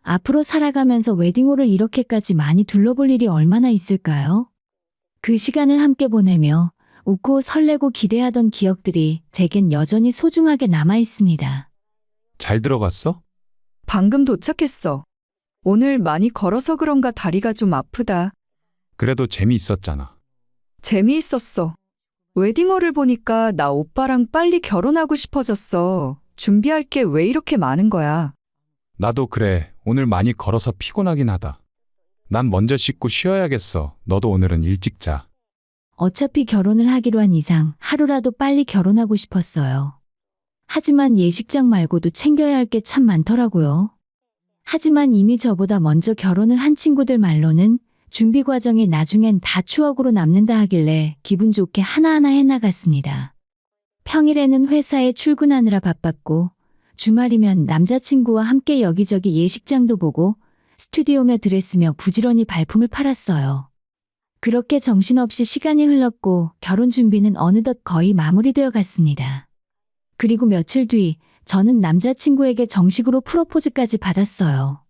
앞으로 살아가면서 웨딩홀을 이렇게까지 많이 둘러볼 일이 얼마나 있을까요? 그 시간을 함께 보내며 웃고 설레고 기대하던 기억들이 제겐 여전히 소중하게 남아 있습니다. 잘 들어갔어? 방금 도착했어. 오늘 많이 걸어서 그런가 다리가 좀 아프다. 그래도 재미있었잖아. 재미있었어. 웨딩홀을 보니까 나 오빠랑 빨리 결혼하고 싶어졌어. 준비할 게 왜 이렇게 많은 거야? 나도 그래. 오늘 많이 걸어서 피곤하긴 하다. 난 먼저 씻고 쉬어야겠어. 너도 오늘은 일찍 자. 어차피 결혼을 하기로 한 이상 하루라도 빨리 결혼하고 싶었어요. 하지만 예식장 말고도 챙겨야 할 게 참 많더라고요. 하지만 이미 저보다 먼저 결혼을 한 친구들 말로는 준비 과정이 나중엔 다 추억으로 남는다 하길래 기분 좋게 하나하나 해나갔습니다. 평일에는 회사에 출근하느라 바빴고 주말이면 남자친구와 함께 여기저기 예식장도 보고 스튜디오며 드레스며 부지런히 발품을 팔았어요. 그렇게 정신없이 시간이 흘렀고 결혼 준비는 어느덧 거의 마무리되어 갔습니다. 그리고 며칠 뒤 저는 남자친구에게 정식으로 프로포즈까지 받았어요.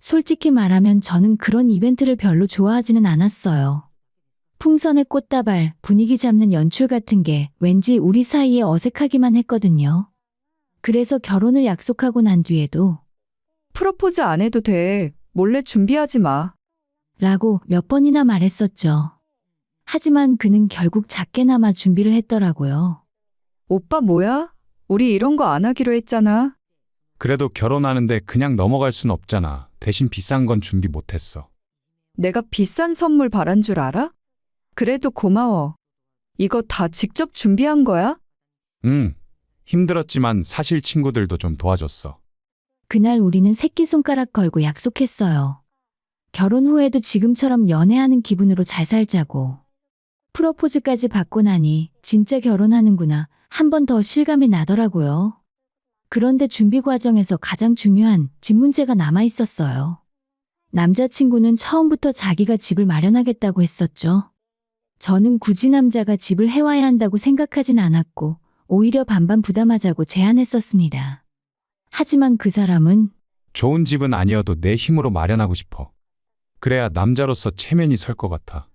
솔직히 말하면 저는 그런 이벤트를 별로 좋아하지는 않았어요. 풍선의 꽃다발, 분위기 잡는 연출 같은 게 왠지 우리 사이에 어색하기만 했거든요. 그래서 결혼을 약속하고 난 뒤에도 프로포즈 안 해도 돼. 몰래 준비하지 마. 라고 몇 번이나 말했었죠. 하지만 그는 결국 작게나마 준비를 했더라고요. 오빠 뭐야? 우리 이런 거 안 하기로 했잖아. 그래도 결혼하는데 그냥 넘어갈 순 없잖아. 대신 비싼 건 준비 못했어. 내가 비싼 선물 바란 줄 알아? 그래도 고마워. 이거 다 직접 준비한 거야? 응. 힘들었지만 사실 친구들도 좀 도와줬어. 그날 우리는 새끼손가락 걸고 약속했어요. 결혼 후에도 지금처럼 연애하는 기분으로 잘 살자고. 프로포즈까지 받고 나니 진짜 결혼하는구나 한 번 더 실감이 나더라고요. 그런데 준비 과정에서 가장 중요한 집 문제가 남아 있었어요. 남자친구는 처음부터 자기가 집을 마련하겠다고 했었죠. 저는 굳이 남자가 집을 해와야 한다고 생각하진 않았고 오히려 반반 부담하자고 제안했었습니다. 하지만 그 사람은 좋은 집은 아니어도 내 힘으로 마련하고 싶어. 그래야 남자로서 체면이 설 것 같아.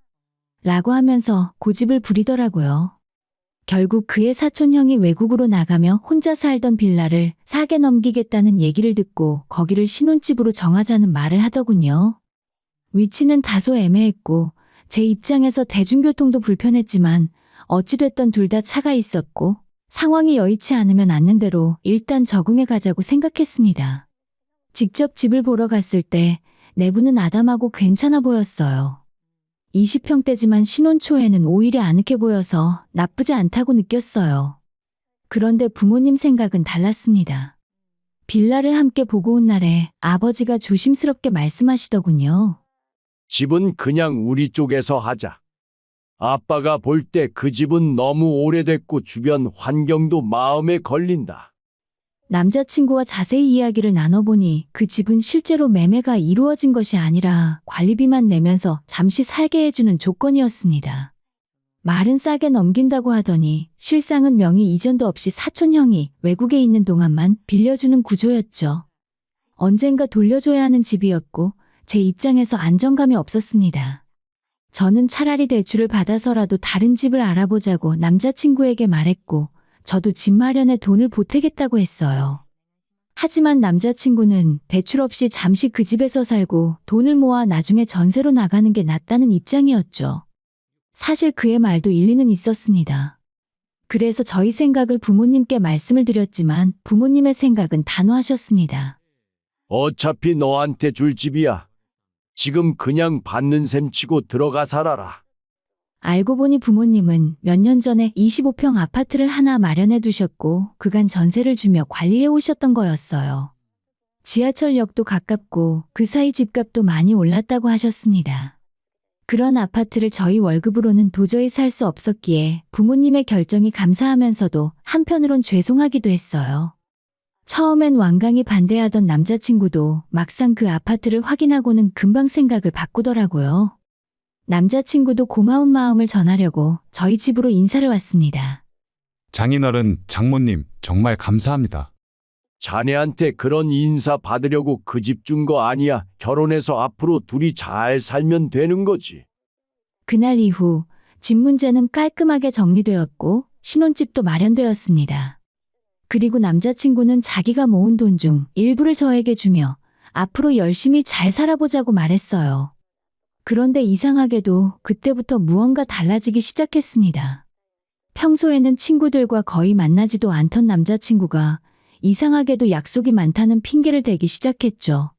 라고 하면서 고집을 부리더라고요. 결국 그의 사촌형이 외국으로 나가며 혼자 살던 빌라를 사게 넘기겠다는 얘기를 듣고 거기를 신혼집으로 정하자는 말을 하더군요. 위치는 다소 애매했고 제 입장에서 대중교통도 불편했지만 어찌됐던 둘 다 차가 있었고 상황이 여의치 않으면 않는 대로 일단 적응해 가자고 생각했습니다. 직접 집을 보러 갔을 때 내부는 아담하고 괜찮아 보였어요. 20평대지만 신혼 초에는 오히려 아늑해 보여서 나쁘지 않다고 느꼈어요. 그런데 부모님 생각은 달랐습니다. 빌라를 함께 보고 온 날에 아버지가 조심스럽게 말씀하시더군요. 집은 그냥 우리 쪽에서 하자. 아빠가 볼 때 그 집은 너무 오래됐고 주변 환경도 마음에 걸린다. 남자친구와 자세히 이야기를 나눠보니 그 집은 실제로 매매가 이루어진 것이 아니라 관리비만 내면서 잠시 살게 해주는 조건이었습니다. 말은 싸게 넘긴다고 하더니 실상은 명의 이전도 없이 사촌형이 외국에 있는 동안만 빌려주는 구조였죠. 언젠가 돌려줘야 하는 집이었고 제 입장에서 안정감이 없었습니다. 저는 차라리 대출을 받아서라도 다른 집을 알아보자고 남자친구에게 말했고 저도 집 마련에 돈을 보태겠다고 했어요. 하지만 남자친구는 대출 없이 잠시 그 집에서 살고 돈을 모아 나중에 전세로 나가는 게 낫다는 입장이었죠. 사실 그의 말도 일리는 있었습니다. 그래서 저희 생각을 부모님께 말씀을 드렸지만 부모님의 생각은 단호하셨습니다. 어차피 너한테 줄 집이야. 지금 그냥 받는 셈 치고 들어가 살아라. 알고 보니 부모님은 몇 년 전에 25평 아파트를 하나 마련해 두셨고 그간 전세를 주며 관리해 오셨던 거였어요. 지하철역도 가깝고 그 사이 집값도 많이 올랐다고 하셨습니다. 그런 아파트를 저희 월급으로는 도저히 살 수 없었기에 부모님의 결정이 감사하면서도 한편으론 죄송하기도 했어요. 처음엔 완강히 반대하던 남자친구도 막상 그 아파트를 확인하고는 금방 생각을 바꾸더라고요. 남자친구도 고마운 마음을 전하려고 저희 집으로 인사를 왔습니다. 장인어른, 장모님, 정말 감사합니다. 자네한테 그런 인사 받으려고 그 집 준 거 아니야. 결혼해서 앞으로 둘이 잘 살면 되는 거지. 그날 이후 집 문제는 깔끔하게 정리되었고 신혼집도 마련되었습니다. 그리고 남자친구는 자기가 모은 돈 중 일부를 저에게 주며 앞으로 열심히 잘 살아보자고 말했어요. 그런데 이상하게도 그때부터 무언가 달라지기 시작했습니다. 평소에는 친구들과 거의 만나지도 않던 남자친구가 이상하게도 약속이 많다는 핑계를 대기 시작했죠.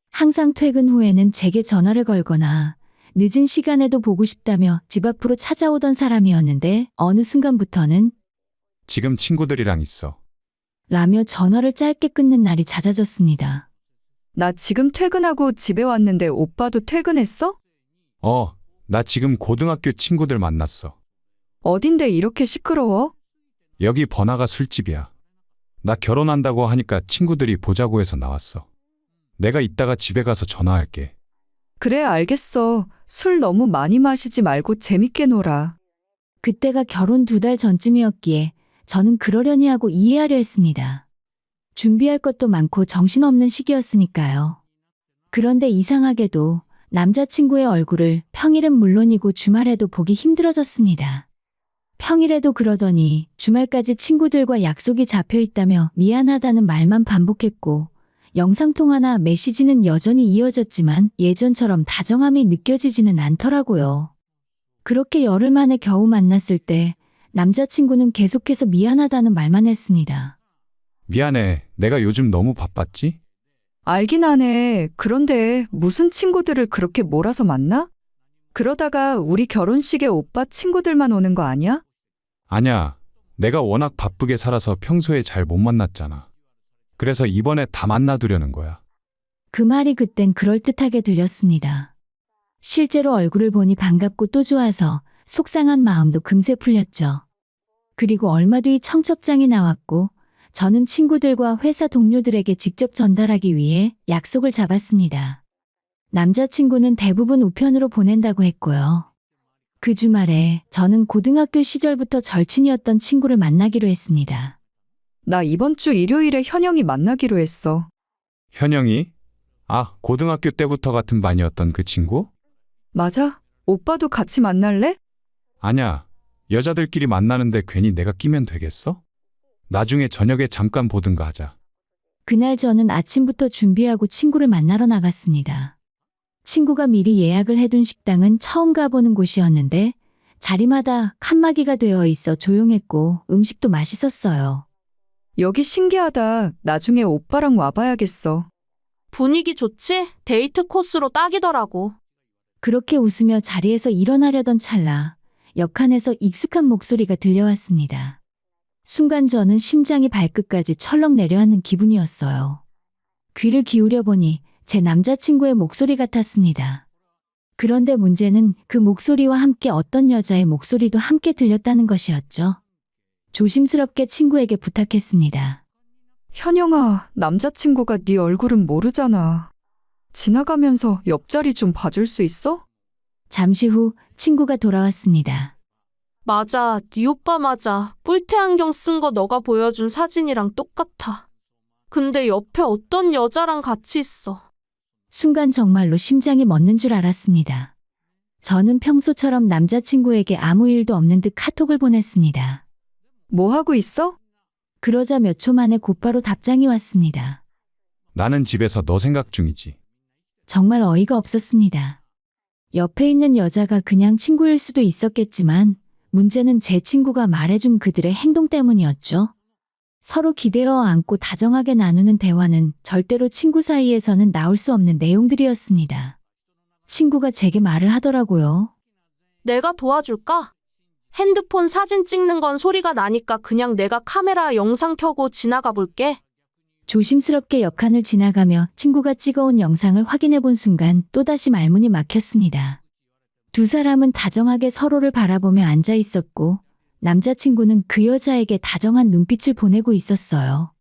항상 퇴근 후에는 제게 전화를 걸거나 늦은 시간에도 보고 싶다며 집 앞으로 찾아오던 사람이었는데 어느 순간부터는 지금 친구들이랑 있어. 라며 전화를 짧게 끊는 날이 잦아졌습니다. 나 지금 퇴근하고 집에 왔는데 오빠도 퇴근했어? 나 지금 고등학교 친구들 만났어. 어딘데 이렇게 시끄러워? 여기 번화가 술집이야. 나 결혼한다고 하니까 친구들이 보자고 해서 나왔어. 내가 이따가 집에 가서 전화할게. 그래, 알겠어. 술 너무 많이 마시지 말고 재밌게 놀아. 그때가 결혼 2달 전쯤이었기에 저는 그러려니 하고 이해하려 했습니다. 준비할 것도 많고 정신없는 시기였으니까요. 그런데 이상하게도 남자친구의 얼굴을 평일은 물론이고 주말에도 보기 힘들어졌습니다. 평일에도 그러더니 주말까지 친구들과 약속이 잡혀 있다며 미안하다는 말만 반복했고 영상통화나 메시지는 여전히 이어졌지만 예전처럼 다정함이 느껴지지는 않더라고요. 그렇게 열흘 만에 겨우 만났을 때 남자친구는 계속해서 미안하다는 말만 했습니다. 미안해. 내가 요즘 너무 바빴지? 알긴 하네. 그런데 무슨 친구들을 그렇게 몰아서 만나? 그러다가 우리 결혼식에 오빠 친구들만 오는 거 아니야? 아니야. 내가 워낙 바쁘게 살아서 평소에 잘 못 만났잖아. 그래서 이번에 다 만나두려는 거야. 그 말이 그땐 그럴듯하게 들렸습니다. 실제로 얼굴을 보니 반갑고 또 좋아서 속상한 마음도 금세 풀렸죠. 그리고 얼마 뒤 청첩장이 나왔고 저는 친구들과 회사 동료들에게 직접 전달하기 위해 약속을 잡았습니다. 남자친구는 대부분 우편으로 보낸다고 했고요. 그 주말에 저는 고등학교 시절부터 절친이었던 친구를 만나기로 했습니다. 나 이번 주 일요일에 현영이 만나기로 했어. 현영이? 아, 고등학교 때부터 같은 반이었던 그 친구? 맞아? 오빠도 같이 만날래? 아니야. 여자들끼리 만나는데 괜히 내가 끼면 되겠어? 나중에 저녁에 잠깐 보든가 하자. 그날 저는 아침부터 준비하고 친구를 만나러 나갔습니다. 친구가 미리 예약을 해둔 식당은 처음 가보는 곳이었는데 자리마다 칸막이가 되어 있어 조용했고 음식도 맛있었어요. 여기 신기하다. 나중에 오빠랑 와봐야겠어. 분위기 좋지? 데이트 코스로 딱이더라고. 그렇게 웃으며 자리에서 일어나려던 찰나 옆 칸에서 익숙한 목소리가 들려왔습니다. 순간 저는 심장이 발끝까지 철렁 내려앉는 기분이었어요. 귀를 기울여 보니 제 남자친구의 목소리 같았습니다. 그런데 문제는 그 목소리와 함께 어떤 여자의 목소리도 함께 들렸다는 것이었죠. 조심스럽게 친구에게 부탁했습니다. 현영아, 남자친구가 네 얼굴은 모르잖아. 지나가면서 옆자리 좀 봐줄 수 있어? 잠시 후 친구가 돌아왔습니다. 맞아, 네 오빠 맞아. 뿔테 안경 쓴 거 너가 보여준 사진이랑 똑같아. 근데 옆에 어떤 여자랑 같이 있어. 순간 정말로 심장이 멎는 줄 알았습니다. 저는 평소처럼 남자친구에게 아무 일도 없는 듯 카톡을 보냈습니다. 뭐 하고 있어? 그러자 몇 초 만에 곧바로 답장이 왔습니다. 나는 집에서 너 생각 중이지. 정말 어이가 없었습니다. 옆에 있는 여자가 그냥 친구일 수도 있었겠지만 문제는 제 친구가 말해준 그들의 행동 때문이었죠. 서로 기대어 안고 다정하게 나누는 대화는 절대로 친구 사이에서는 나올 수 없는 내용들이었습니다. 친구가 제게 말을 하더라고요. 내가 도와줄까? 핸드폰 사진 찍는 건 소리가 나니까 그냥 내가 카메라 영상 켜고 지나가 볼게. 조심스럽게 옆칸을 지나가며 친구가 찍어온 영상을 확인해 본 순간 또다시 말문이 막혔습니다. 두 사람은 다정하게 서로를 바라보며 앉아 있었고 남자친구는 그 여자에게 다정한 눈빛을 보내고 있었어요.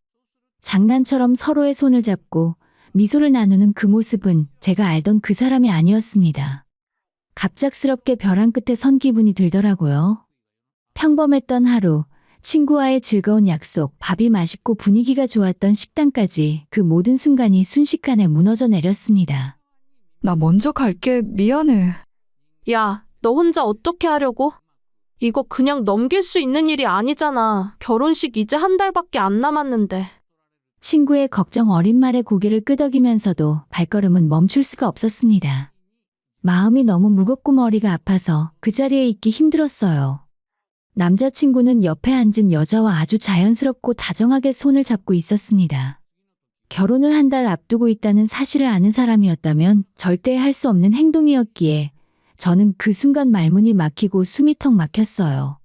장난처럼 서로의 손을 잡고 미소를 나누는 그 모습은 제가 알던 그 사람이 아니었습니다. 갑작스럽게 벼랑 끝에 선 기분이 들더라고요. 평범했던 하루, 친구와의 즐거운 약속, 밥이 맛있고 분위기가 좋았던 식당까지 그 모든 순간이 순식간에 무너져 내렸습니다. 나 먼저 갈게. 미안해. 야, 너 혼자 어떻게 하려고? 이거 그냥 넘길 수 있는 일이 아니잖아. 결혼식 이제 한 달밖에 안 남았는데. 친구의 걱정 어린 말에 고개를 끄덕이면서도 발걸음은 멈출 수가 없었습니다. 마음이 너무 무겁고 머리가 아파서 그 자리에 있기 힘들었어요. 남자친구는 옆에 앉은 여자와 아주 자연스럽고 다정하게 손을 잡고 있었습니다. 결혼을 한 달 앞두고 있다는 사실을 아는 사람이었다면 절대 할 수 없는 행동이었기에 저는 그 순간 말문이 막히고 숨이 턱 막혔어요.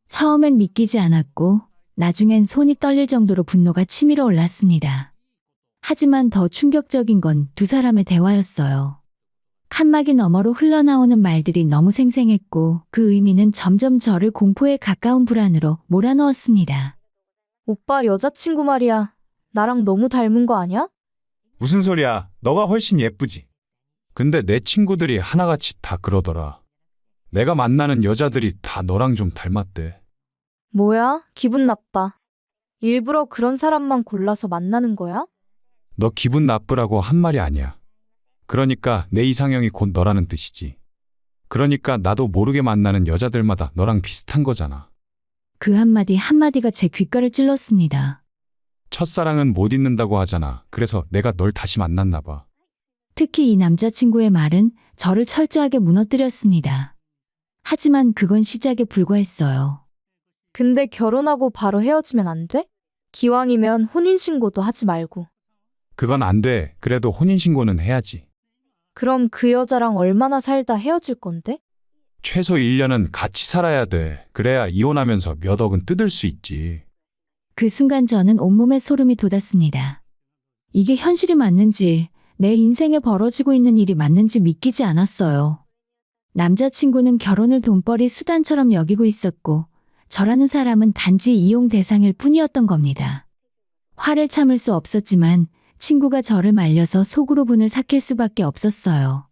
처음엔 믿기지 않았고 나중엔 손이 떨릴 정도로 분노가 치밀어 올랐습니다. 하지만 더 충격적인 건 두 사람의 대화였어요. 칸막이 너머로 흘러나오는 말들이 너무 생생했고 그 의미는 점점 저를 공포에 가까운 불안으로 몰아넣었습니다. 오빠 여자친구 말이야. 나랑 너무 닮은 거 아니야? 무슨 소리야? 너가 훨씬 예쁘지. 근데 내 친구들이 하나같이 다 그러더라. 내가 만나는 여자들이 다 너랑 좀 닮았대. 뭐야? 기분 나빠. 일부러 그런 사람만 골라서 만나는 거야? 너 기분 나쁘라고 한 말이 아니야. 그러니까 내 이상형이 곧 너라는 뜻이지. 그러니까 나도 모르게 만나는 여자들마다 너랑 비슷한 거잖아. 그 한마디 한마디가 제 귓가를 찔렀습니다. 첫사랑은 못 잊는다고 하잖아. 그래서 내가 널 다시 만났나 봐. 특히 이 남자친구의 말은 저를 철저하게 무너뜨렸습니다. 하지만 그건 시작에 불과했어요. 근데 결혼하고 바로 헤어지면 안 돼? 기왕이면 혼인신고도 하지 말고. 그건 안 돼. 그래도 혼인신고는 해야지. 그럼 그 여자랑 얼마나 살다 헤어질 건데? 최소 1년은 같이 살아야 돼. 그래야 이혼하면서 몇 억은 뜯을 수 있지. 그 순간 저는 온몸에 소름이 돋았습니다. 이게 현실이 맞는지, 내 인생에 벌어지고 있는 일이 맞는지 믿기지 않았어요. 남자친구는 결혼을 돈벌이 수단처럼 여기고 있었고, 저라는 사람은 단지 이용 대상일 뿐이었던 겁니다. 화를 참을 수 없었지만 친구가 저를 말려서 속으로 분을 삭힐 수밖에 없었어요.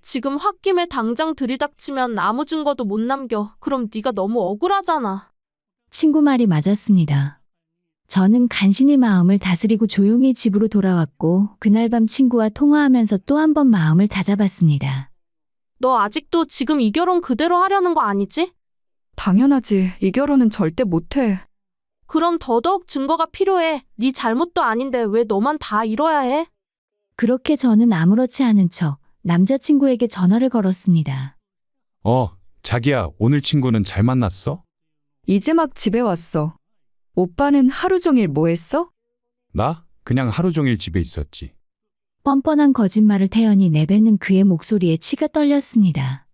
지금 홧김에 당장 들이닥치면 아무 증거도 못 남겨. 그럼 네가 너무 억울하잖아. 친구 말이 맞았습니다. 저는 간신히 마음을 다스리고 조용히 집으로 돌아왔고 그날 밤 친구와 통화하면서 또 한 번 마음을 다잡았습니다. 너 아직도 지금 이 결혼 그대로 하려는 거 아니지? 당연하지. 이 결혼은 절대 못해. 그럼 더더욱 증거가 필요해. 네 잘못도 아닌데 왜 너만 다 잃어야 해? 그렇게 저는 아무렇지 않은 척 남자친구에게 전화를 걸었습니다. 자기야, 오늘 친구는 잘 만났어? 이제 막 집에 왔어. 오빠는 하루 종일 뭐 했어? 나? 그냥 하루 종일 집에 있었지. 뻔뻔한 거짓말을 태연히 내뱉는 그의 목소리에 치가 떨렸습니다.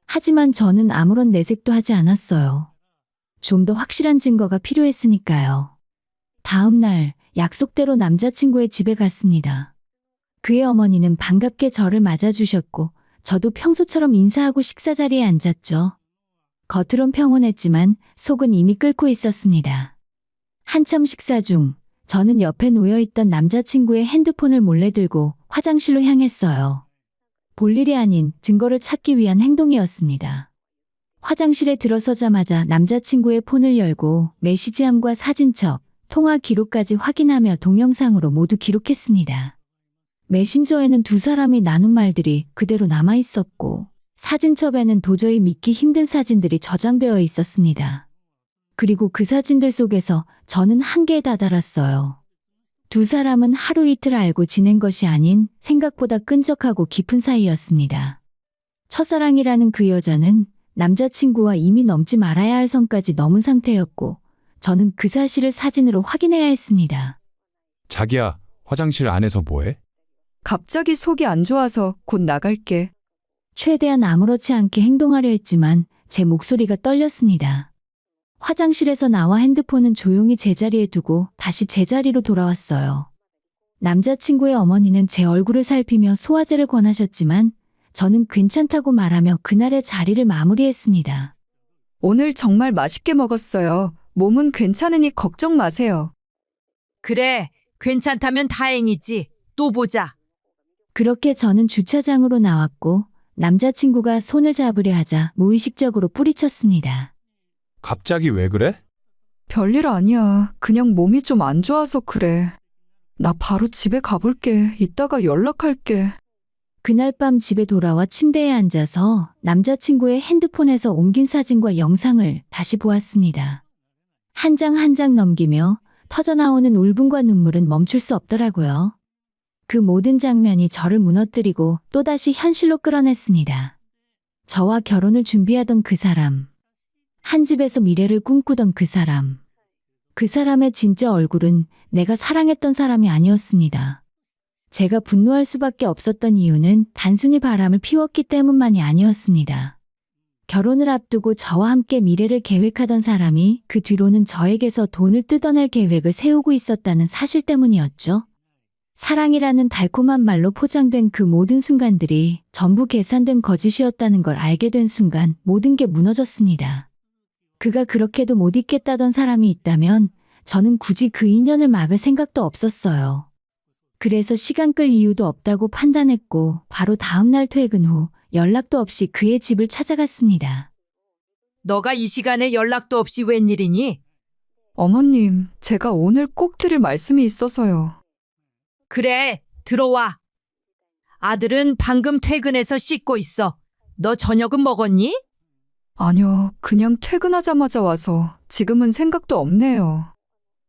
하지만 저는 아무런 내색도 하지 않았어요. 좀 더 확실한 증거가 필요했으니까요. 다음 날 약속대로 남자친구의 집에 갔습니다. 그의 어머니는 반갑게 저를 맞아주셨고 저도 평소처럼 인사하고 식사 자리에 앉았죠. 겉으론 평온했지만 속은 이미 끓고 있었습니다. 한참 식사 중 저는 옆에 놓여있던 남자친구의 핸드폰을 몰래 들고 화장실로 향했어요. 볼 일이 아닌 증거를 찾기 위한 행동이었습니다. 화장실에 들어서자마자 남자친구의 폰을 열고 메시지함과 사진첩, 통화 기록까지 확인하며 동영상으로 모두 기록했습니다. 메신저에는 두 사람이 나눈 말들이 그대로 남아 있었고 사진첩에는 도저히 믿기 힘든 사진들이 저장되어 있었습니다. 그리고 그 사진들 속에서 저는 한계에 다다랐어요. 두 사람은 하루 이틀 알고 지낸 것이 아닌 생각보다 끈적하고 깊은 사이였습니다. 첫사랑이라는 그 여자는 남자친구와 이미 넘지 말아야 할 선까지 넘은 상태였고 저는 그 사실을 사진으로 확인해야 했습니다. 자기야, 화장실 안에서 뭐해? 갑자기 속이 안 좋아서 곧 나갈게. 최대한 아무렇지 않게 행동하려 했지만 제 목소리가 떨렸습니다. 화장실에서 나와 핸드폰은 조용히 제자리에 두고 다시 제자리로 돌아왔어요. 남자친구의 어머니는 제 얼굴을 살피며 소화제를 권하셨지만 저는 괜찮다고 말하며 그날의 자리를 마무리했습니다. 오늘 정말 맛있게 먹었어요. 몸은 괜찮으니 걱정 마세요. 그래, 괜찮다면 다행이지. 또 보자. 그렇게 저는 주차장으로 나왔고 남자친구가 손을 잡으려 하자 무의식적으로 뿌리쳤습니다. 갑자기 왜 그래? 별일 아니야. 그냥 몸이 좀 안 좋아서 그래. 나 바로 집에 가볼게. 이따가 연락할게. 그날 밤 집에 돌아와 침대에 앉아서 남자친구의 핸드폰에서 옮긴 사진과 영상을 다시 보았습니다. 한 장 한 장 넘기며 터져나오는 울분과 눈물은 멈출 수 없더라고요. 그 모든 장면이 저를 무너뜨리고 또다시 현실로 끌어냈습니다. 저와 결혼을 준비하던 그 사람. 한 집에서 미래를 꿈꾸던 그 사람. 그 사람의 진짜 얼굴은 내가 사랑했던 사람이 아니었습니다. 제가 분노할 수밖에 없었던 이유는 단순히 바람을 피웠기 때문만이 아니었습니다. 결혼을 앞두고 저와 함께 미래를 계획하던 사람이 그 뒤로는 저에게서 돈을 뜯어낼 계획을 세우고 있었다는 사실 때문이었죠. 사랑이라는 달콤한 말로 포장된 그 모든 순간들이 전부 계산된 거짓이었다는 걸 알게 된 순간 모든 게 무너졌습니다. 그가 그렇게도 못 잊겠다던 사람이 있다면 저는 굳이 그 인연을 막을 생각도 없었어요. 그래서 시간 끌 이유도 없다고 판단했고 바로 다음 날 퇴근 후 연락도 없이 그의 집을 찾아갔습니다. 너가 이 시간에 연락도 없이 웬일이니? 어머님, 제가 오늘 꼭 드릴 말씀이 있어서요. 그래, 들어와. 아들은 방금 퇴근해서 씻고 있어. 너 저녁은 먹었니? 아니요, 그냥 퇴근하자마자 와서 지금은 생각도 없네요.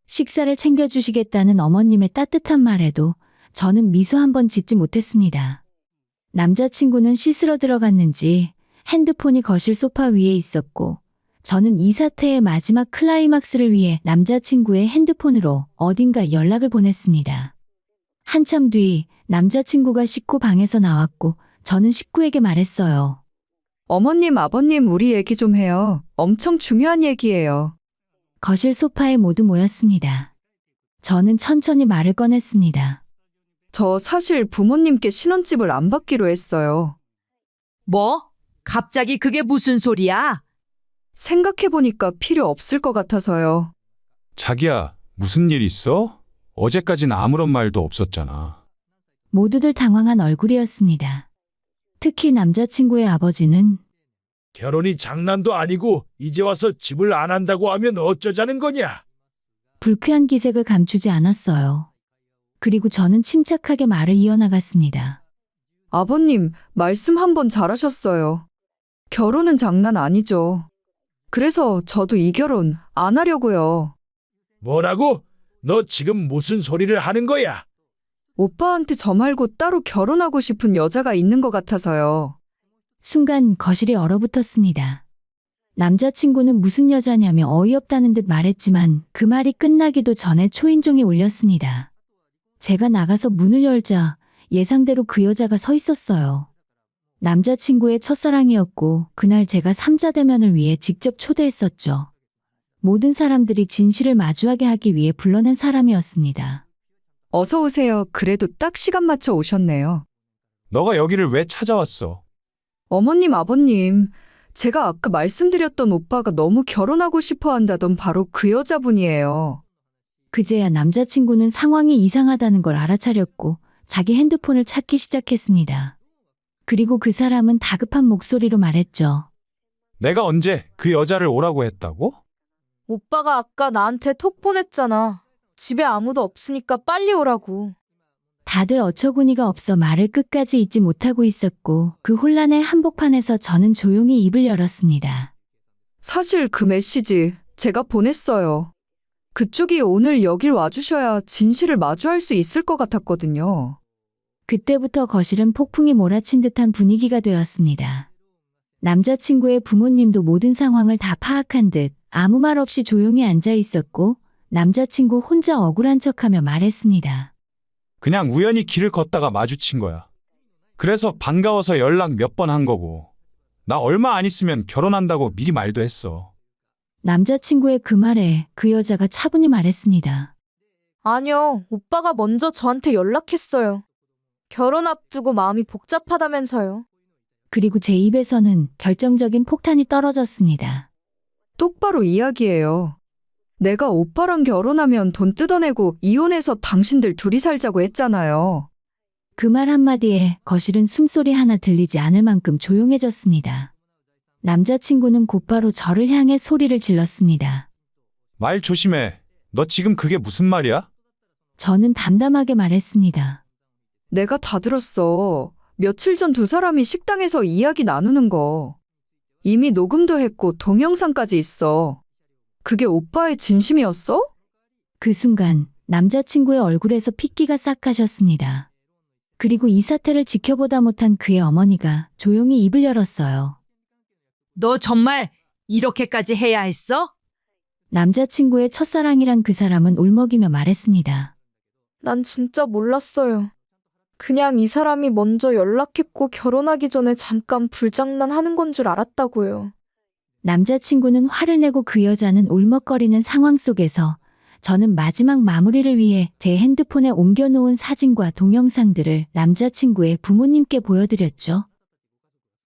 식사를 챙겨주시겠다는 어머님의 따뜻한 말에도 저는 미소 한 번 짓지 못했습니다. 남자친구는 씻으러 들어갔는지 핸드폰이 거실 소파 위에 있었고 저는 이 사태의 마지막 클라이막스를 위해 남자친구의 핸드폰으로 어딘가 연락을 보냈습니다. 한참 뒤 남자친구가 식구 방에서 나왔고 저는 식구에게 말했어요. 어머님, 아버님, 우리 얘기 좀 해요. 엄청 중요한 얘기예요. 거실 소파에 모두 모였습니다. 저는 천천히 말을 꺼냈습니다. 저 사실 부모님께 신혼집을 안 받기로 했어요. 뭐? 갑자기 그게 무슨 소리야? 생각해보니까 필요 없을 것 같아서요. 자기야, 무슨 일 있어? 어제까진 아무런 말도 없었잖아. 모두들 당황한 얼굴이었습니다. 특히 남자친구의 아버지는 결혼이 장난도 아니고 이제 와서 집을 안 한다고 하면 어쩌자는 거냐? 불쾌한 기색을 감추지 않았어요. 그리고 저는 침착하게 말을 이어나갔습니다. 아버님, 말씀 한번 잘하셨어요. 결혼은 장난 아니죠. 그래서 저도 이 결혼 안 하려고요. 뭐라고? 너 지금 무슨 소리를 하는 거야? 오빠한테 저 말고 따로 결혼하고 싶은 여자가 있는 것 같아서요. 순간 거실이 얼어붙었습니다. 남자친구는 무슨 여자냐며 어이없다는 듯 말했지만 그 말이 끝나기도 전에 초인종이 울렸습니다. 제가 나가서 문을 열자 예상대로 그 여자가 서 있었어요. 남자친구의 첫사랑이었고 그날 제가 삼자대면을 위해 직접 초대했었죠. 모든 사람들이 진실을 마주하게 하기 위해 불러낸 사람이었습니다. 어서 오세요. 그래도 딱 시간 맞춰 오셨네요. 너가 여기를 왜 찾아왔어? 어머님, 아버님, 제가 아까 말씀드렸던 오빠가 너무 결혼하고 싶어 한다던 바로 그 여자분이에요. 그제야 남자친구는 상황이 이상하다는 걸 알아차렸고 자기 핸드폰을 찾기 시작했습니다. 그리고 그 사람은 다급한 목소리로 말했죠. 내가 언제 그 여자를 오라고 했다고? 오빠가 아까 나한테 톡 보냈잖아. 집에 아무도 없으니까 빨리 오라고. 다들 어처구니가 없어 말을 끝까지 잇지 못하고 있었고 그 혼란의 한복판에서 저는 조용히 입을 열었습니다. 사실 그 메시지 제가 보냈어요. 그쪽이 오늘 여길 와주셔야 진실을 마주할 수 있을 것 같았거든요. 그때부터 거실은 폭풍이 몰아친 듯한 분위기가 되었습니다. 남자친구의 부모님도 모든 상황을 다 파악한 듯 아무 말 없이 조용히 앉아 있었고 남자친구 혼자 억울한 척하며 말했습니다. 그냥 우연히 길을 걷다가 마주친 거야. 그래서 반가워서 연락 몇 번 한 거고. 나 얼마 안 있으면 결혼한다고 미리 말도 했어. 남자친구의 그 말에 그 여자가 차분히 말했습니다. 아니요, 오빠가 먼저 저한테 연락했어요. 결혼 앞두고 마음이 복잡하다면서요. 그리고 제 입에서는 결정적인 폭탄이 떨어졌습니다. 똑바로 이야기해요. 내가 오빠랑 결혼하면 돈 뜯어내고 이혼해서 당신들 둘이 살자고 했잖아요. 그 말 한마디에 거실은 숨소리 하나 들리지 않을 만큼 조용해졌습니다. 남자친구는 곧바로 저를 향해 소리를 질렀습니다. 말 조심해. 너 지금 그게 무슨 말이야? 저는 담담하게 말했습니다. 내가 다 들었어. 며칠 전 두 사람이 식당에서 이야기 나누는 거. 이미 녹음도 했고 동영상까지 있어. 그게 오빠의 진심이었어? 그 순간 남자친구의 얼굴에서 핏기가 싹 가셨습니다. 그리고 이 사태를 지켜보다 못한 그의 어머니가 조용히 입을 열었어요. 너 정말 이렇게까지 해야 했어? 남자친구의 첫사랑이란 그 사람은 울먹이며 말했습니다. 난 진짜 몰랐어요. 그냥 이 사람이 먼저 연락했고 결혼하기 전에 잠깐 불장난하는 건 줄 알았다고요. 남자친구는 화를 내고 그 여자는 울먹거리는 상황 속에서 저는 마지막 마무리를 위해 제 핸드폰에 옮겨놓은 사진과 동영상들을 남자친구의 부모님께 보여드렸죠.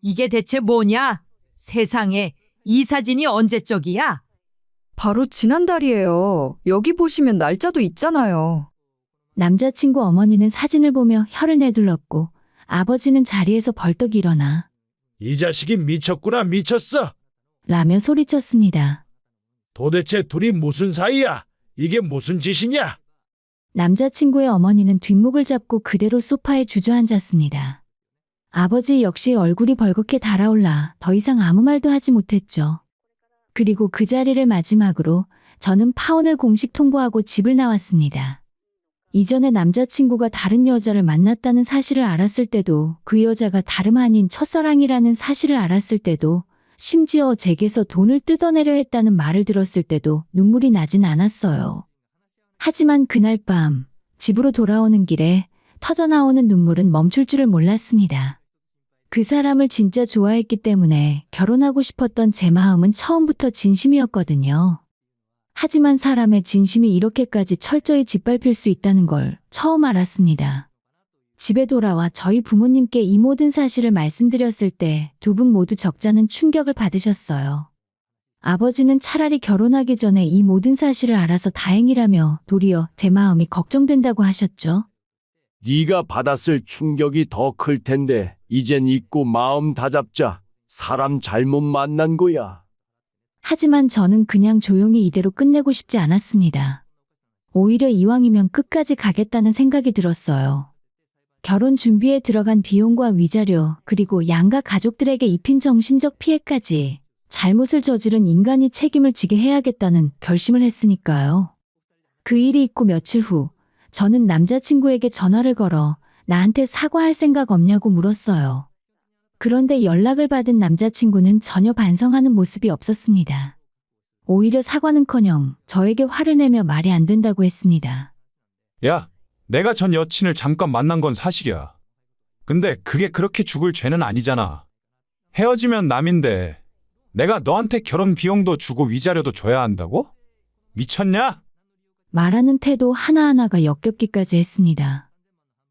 이게 대체 뭐냐? 세상에, 이 사진이 언제적이야? 바로 지난달이에요. 여기 보시면 날짜도 있잖아요. 남자친구 어머니는 사진을 보며 혀를 내둘렀고 아버지는 자리에서 벌떡 일어나 이 자식이 미쳤구나, 미쳤어. 라며 소리쳤습니다. 도대체 둘이 무슨 사이야? 이게 무슨 짓이냐? 남자친구의 어머니는 뒷목을 잡고 그대로 소파에 주저앉았습니다. 아버지 역시 얼굴이 벌겋게 달아올라 더 이상 아무 말도 하지 못했죠. 그리고 그 자리를 마지막으로 저는 파혼을 공식 통보하고 집을 나왔습니다. 이전에 남자친구가 다른 여자를 만났다는 사실을 알았을 때도 그 여자가 다름 아닌 첫사랑이라는 사실을 알았을 때도 심지어 제게서 돈을 뜯어내려 했다는 말을 들었을 때도 눈물이 나진 않았어요. 하지만 그날 밤 집으로 돌아오는 길에 터져나오는 눈물은 멈출 줄을 몰랐습니다. 그 사람을 진짜 좋아했기 때문에 결혼하고 싶었던 제 마음은 처음부터 진심이었거든요. 하지만 사람의 진심이 이렇게까지 철저히 짓밟힐 수 있다는 걸 처음 알았습니다. 집에 돌아와 저희 부모님께 이 모든 사실을 말씀드렸을 때 두 분 모두 적잖은 충격을 받으셨어요. 아버지는 차라리 결혼하기 전에 이 모든 사실을 알아서 다행이라며 도리어 제 마음이 걱정된다고 하셨죠. 네가 받았을 충격이 더 클 텐데 이젠 잊고 마음 다잡자. 사람 잘못 만난 거야. 하지만 저는 그냥 조용히 이대로 끝내고 싶지 않았습니다. 오히려 이왕이면 끝까지 가겠다는 생각이 들었어요. 결혼 준비에 들어간 비용과 위자료, 그리고 양가 가족들에게 입힌 정신적 피해까지 잘못을 저지른 인간이 책임을 지게 해야겠다는 결심을 했으니까요. 그 일이 있고 며칠 후, 저는 남자친구에게 전화를 걸어 나한테 사과할 생각 없냐고 물었어요. 그런데 연락을 받은 남자친구는 전혀 반성하는 모습이 없었습니다. 오히려 사과는커녕 저에게 화를 내며 말이 안 된다고 했습니다. 야, 내가 전 여친을 잠깐 만난 건 사실이야. 근데 그게 그렇게 죽을 죄는 아니잖아. 헤어지면 남인데 내가 너한테 결혼 비용도 주고 위자료도 줘야 한다고? 미쳤냐? 말하는 태도 하나하나가 역겹기까지 했습니다.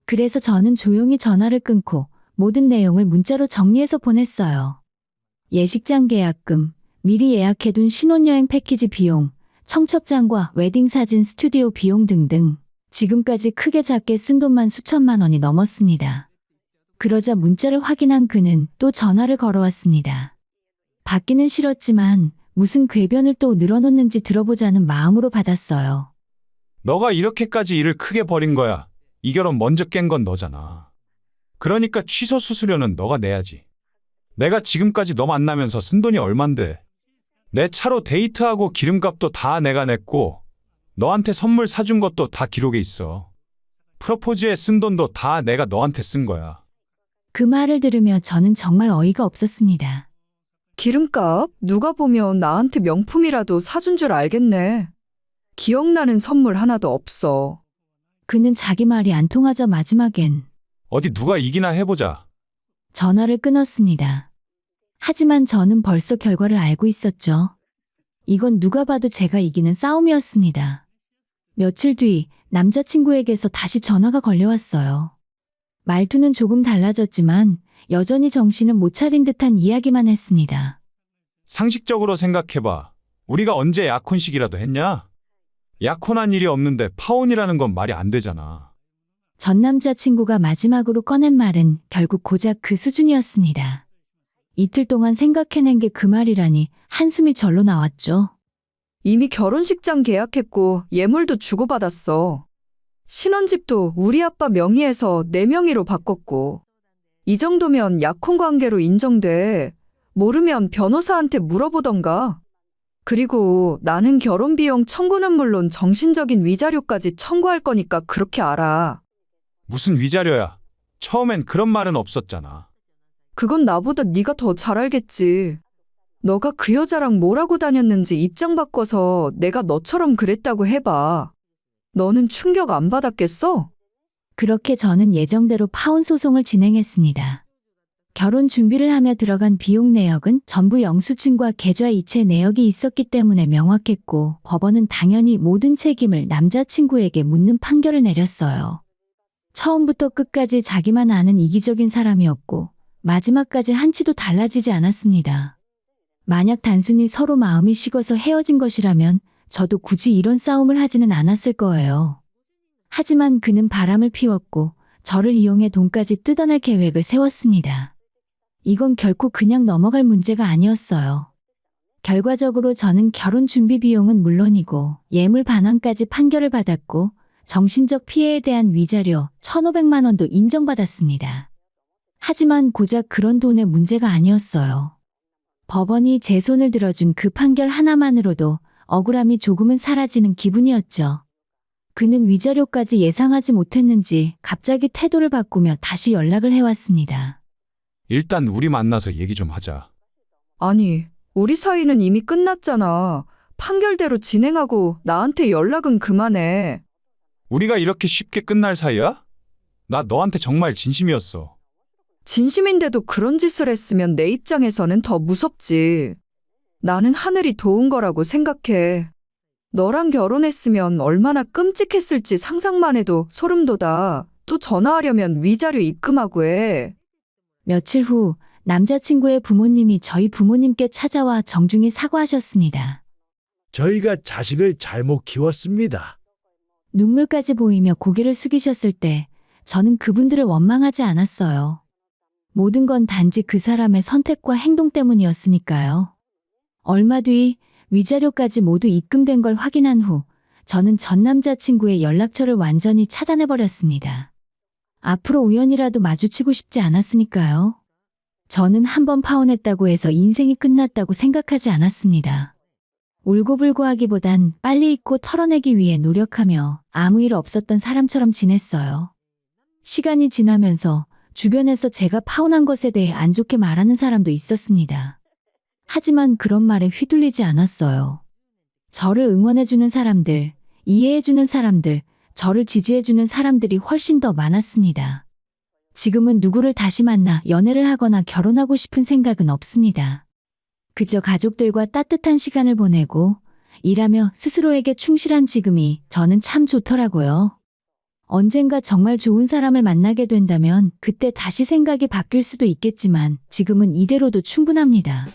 그래서 저는 조용히 전화를 끊고 모든 내용을 문자로 정리해서 보냈어요. 예식장 계약금, 미리 예약해둔 신혼여행 패키지 비용, 청첩장과 웨딩사진 스튜디오 비용 등등 지금까지 크게 작게 쓴 돈만 수천만 원이 넘었습니다. 그러자 문자를 확인한 그는 또 전화를 걸어왔습니다. 받기는 싫었지만 무슨 궤변을 또 늘어놓는지 들어보자는 마음으로 받았어요. 너가 이렇게까지 일을 크게 벌인 거야. 이 결혼 먼저 깬 건 너잖아. 그러니까 취소 수수료는 너가 내야지. 내가 지금까지 너 만나면서 쓴 돈이 얼만데. 내 차로 데이트하고 기름값도 다 내가 냈고 너한테 선물 사준 것도 다 기록에 있어. 프로포즈에 쓴 돈도 다 내가 너한테 쓴 거야. 그 말을 들으며 저는 정말 어이가 없었습니다. 기름값 누가 보면 나한테 명품이라도 사준 줄 알겠네. 기억나는 선물 하나도 없어. 그는 자기 말이 안 통하자 마지막엔 어디 누가 이기나 해보자. 전화를 끊었습니다. 하지만 저는 벌써 결과를 알고 있었죠. 이건 누가 봐도 제가 이기는 싸움이었습니다. 며칠 뒤 남자친구에게서 다시 전화가 걸려왔어요. 말투는 조금 달라졌지만 여전히 정신은 못 차린 듯한 이야기만 했습니다. 상식적으로 생각해봐. 우리가 언제 약혼식이라도 했냐? 약혼한 일이 없는데 파혼이라는 건 말이 안 되잖아. 전 남자친구가 마지막으로 꺼낸 말은 결국 고작 그 수준이었습니다. 이틀 동안 생각해낸 게 그 말이라니 한숨이 절로 나왔죠. 이미 결혼식장 계약했고 예물도 주고받았어. 신혼집도 우리 아빠 명의에서 내 명의로 바꿨고. 이 정도면 약혼 관계로 인정돼. 모르면 변호사한테 물어보던가. 그리고 나는 결혼 비용 청구는 물론 정신적인 위자료까지 청구할 거니까 그렇게 알아. 무슨 위자료야? 처음엔 그런 말은 없었잖아. 그건 나보다 네가 더 잘 알겠지. 너가 그 여자랑 뭐라고 다녔는지 입장 바꿔서 내가 너처럼 그랬다고 해봐. 너는 충격 안 받았겠어? 그렇게 저는 예정대로 파혼 소송을 진행했습니다. 결혼 준비를 하며 들어간 비용 내역은 전부 영수증과 계좌 이체 내역이 있었기 때문에 명확했고 법원은 당연히 모든 책임을 남자친구에게 묻는 판결을 내렸어요. 처음부터 끝까지 자기만 아는 이기적인 사람이었고 마지막까지 한치도 달라지지 않았습니다. 만약 단순히 서로 마음이 식어서 헤어진 것이라면 저도 굳이 이런 싸움을 하지는 않았을 거예요. 하지만 그는 바람을 피웠고 저를 이용해 돈까지 뜯어낼 계획을 세웠습니다. 이건 결코 그냥 넘어갈 문제가 아니었어요. 결과적으로 저는 결혼 준비 비용은 물론이고 예물 반환까지 판결을 받았고 정신적 피해에 대한 위자료 1,500만 원도 인정받았습니다. 하지만 고작 그런 돈의 문제가 아니었어요. 법원이 제 손을 들어준 그 판결 하나만으로도 억울함이 조금은 사라지는 기분이었죠. 그는 위자료까지 예상하지 못했는지 갑자기 태도를 바꾸며 다시 연락을 해왔습니다. 일단 우리 만나서 얘기 좀 하자. 아니, 우리 사이는 이미 끝났잖아. 판결대로 진행하고 나한테 연락은 그만해. 우리가 이렇게 쉽게 끝날 사이야? 나 너한테 정말 진심이었어. 진심인데도 그런 짓을 했으면 내 입장에서는 더 무섭지. 나는 하늘이 도운 거라고 생각해. 너랑 결혼했으면 얼마나 끔찍했을지 상상만 해도 소름 돋아. 또 전화하려면 위자료 입금하고 해. 며칠 후 남자친구의 부모님이 저희 부모님께 찾아와 정중히 사과하셨습니다. 저희가 자식을 잘못 키웠습니다. 눈물까지 보이며 고개를 숙이셨을 때 저는 그분들을 원망하지 않았어요. 모든 건 단지 그 사람의 선택과 행동 때문이었으니까요. 얼마 뒤 위자료까지 모두 입금된 걸 확인한 후 저는 전 남자친구의 연락처를 완전히 차단해버렸습니다. 앞으로 우연이라도 마주치고 싶지 않았으니까요. 저는 한 번 파혼했다고 해서 인생이 끝났다고 생각하지 않았습니다. 울고불고 하기보단 빨리 잊고 털어내기 위해 노력하며 아무 일 없었던 사람처럼 지냈어요. 시간이 지나면서 주변에서 제가 파혼한 것에 대해 안 좋게 말하는 사람도 있었습니다. 하지만 그런 말에 휘둘리지 않았어요. 저를 응원해주는 사람들, 이해해주는 사람들, 저를 지지해주는 사람들이 훨씬 더 많았습니다. 지금은 누구를 다시 만나 연애를 하거나 결혼하고 싶은 생각은 없습니다. 그저 가족들과 따뜻한 시간을 보내고 일하며 스스로에게 충실한 지금이 저는 참 좋더라고요. 언젠가 정말 좋은 사람을 만나게 된다면 그때 다시 생각이 바뀔 수도 있겠지만 지금은 이대로도 충분합니다.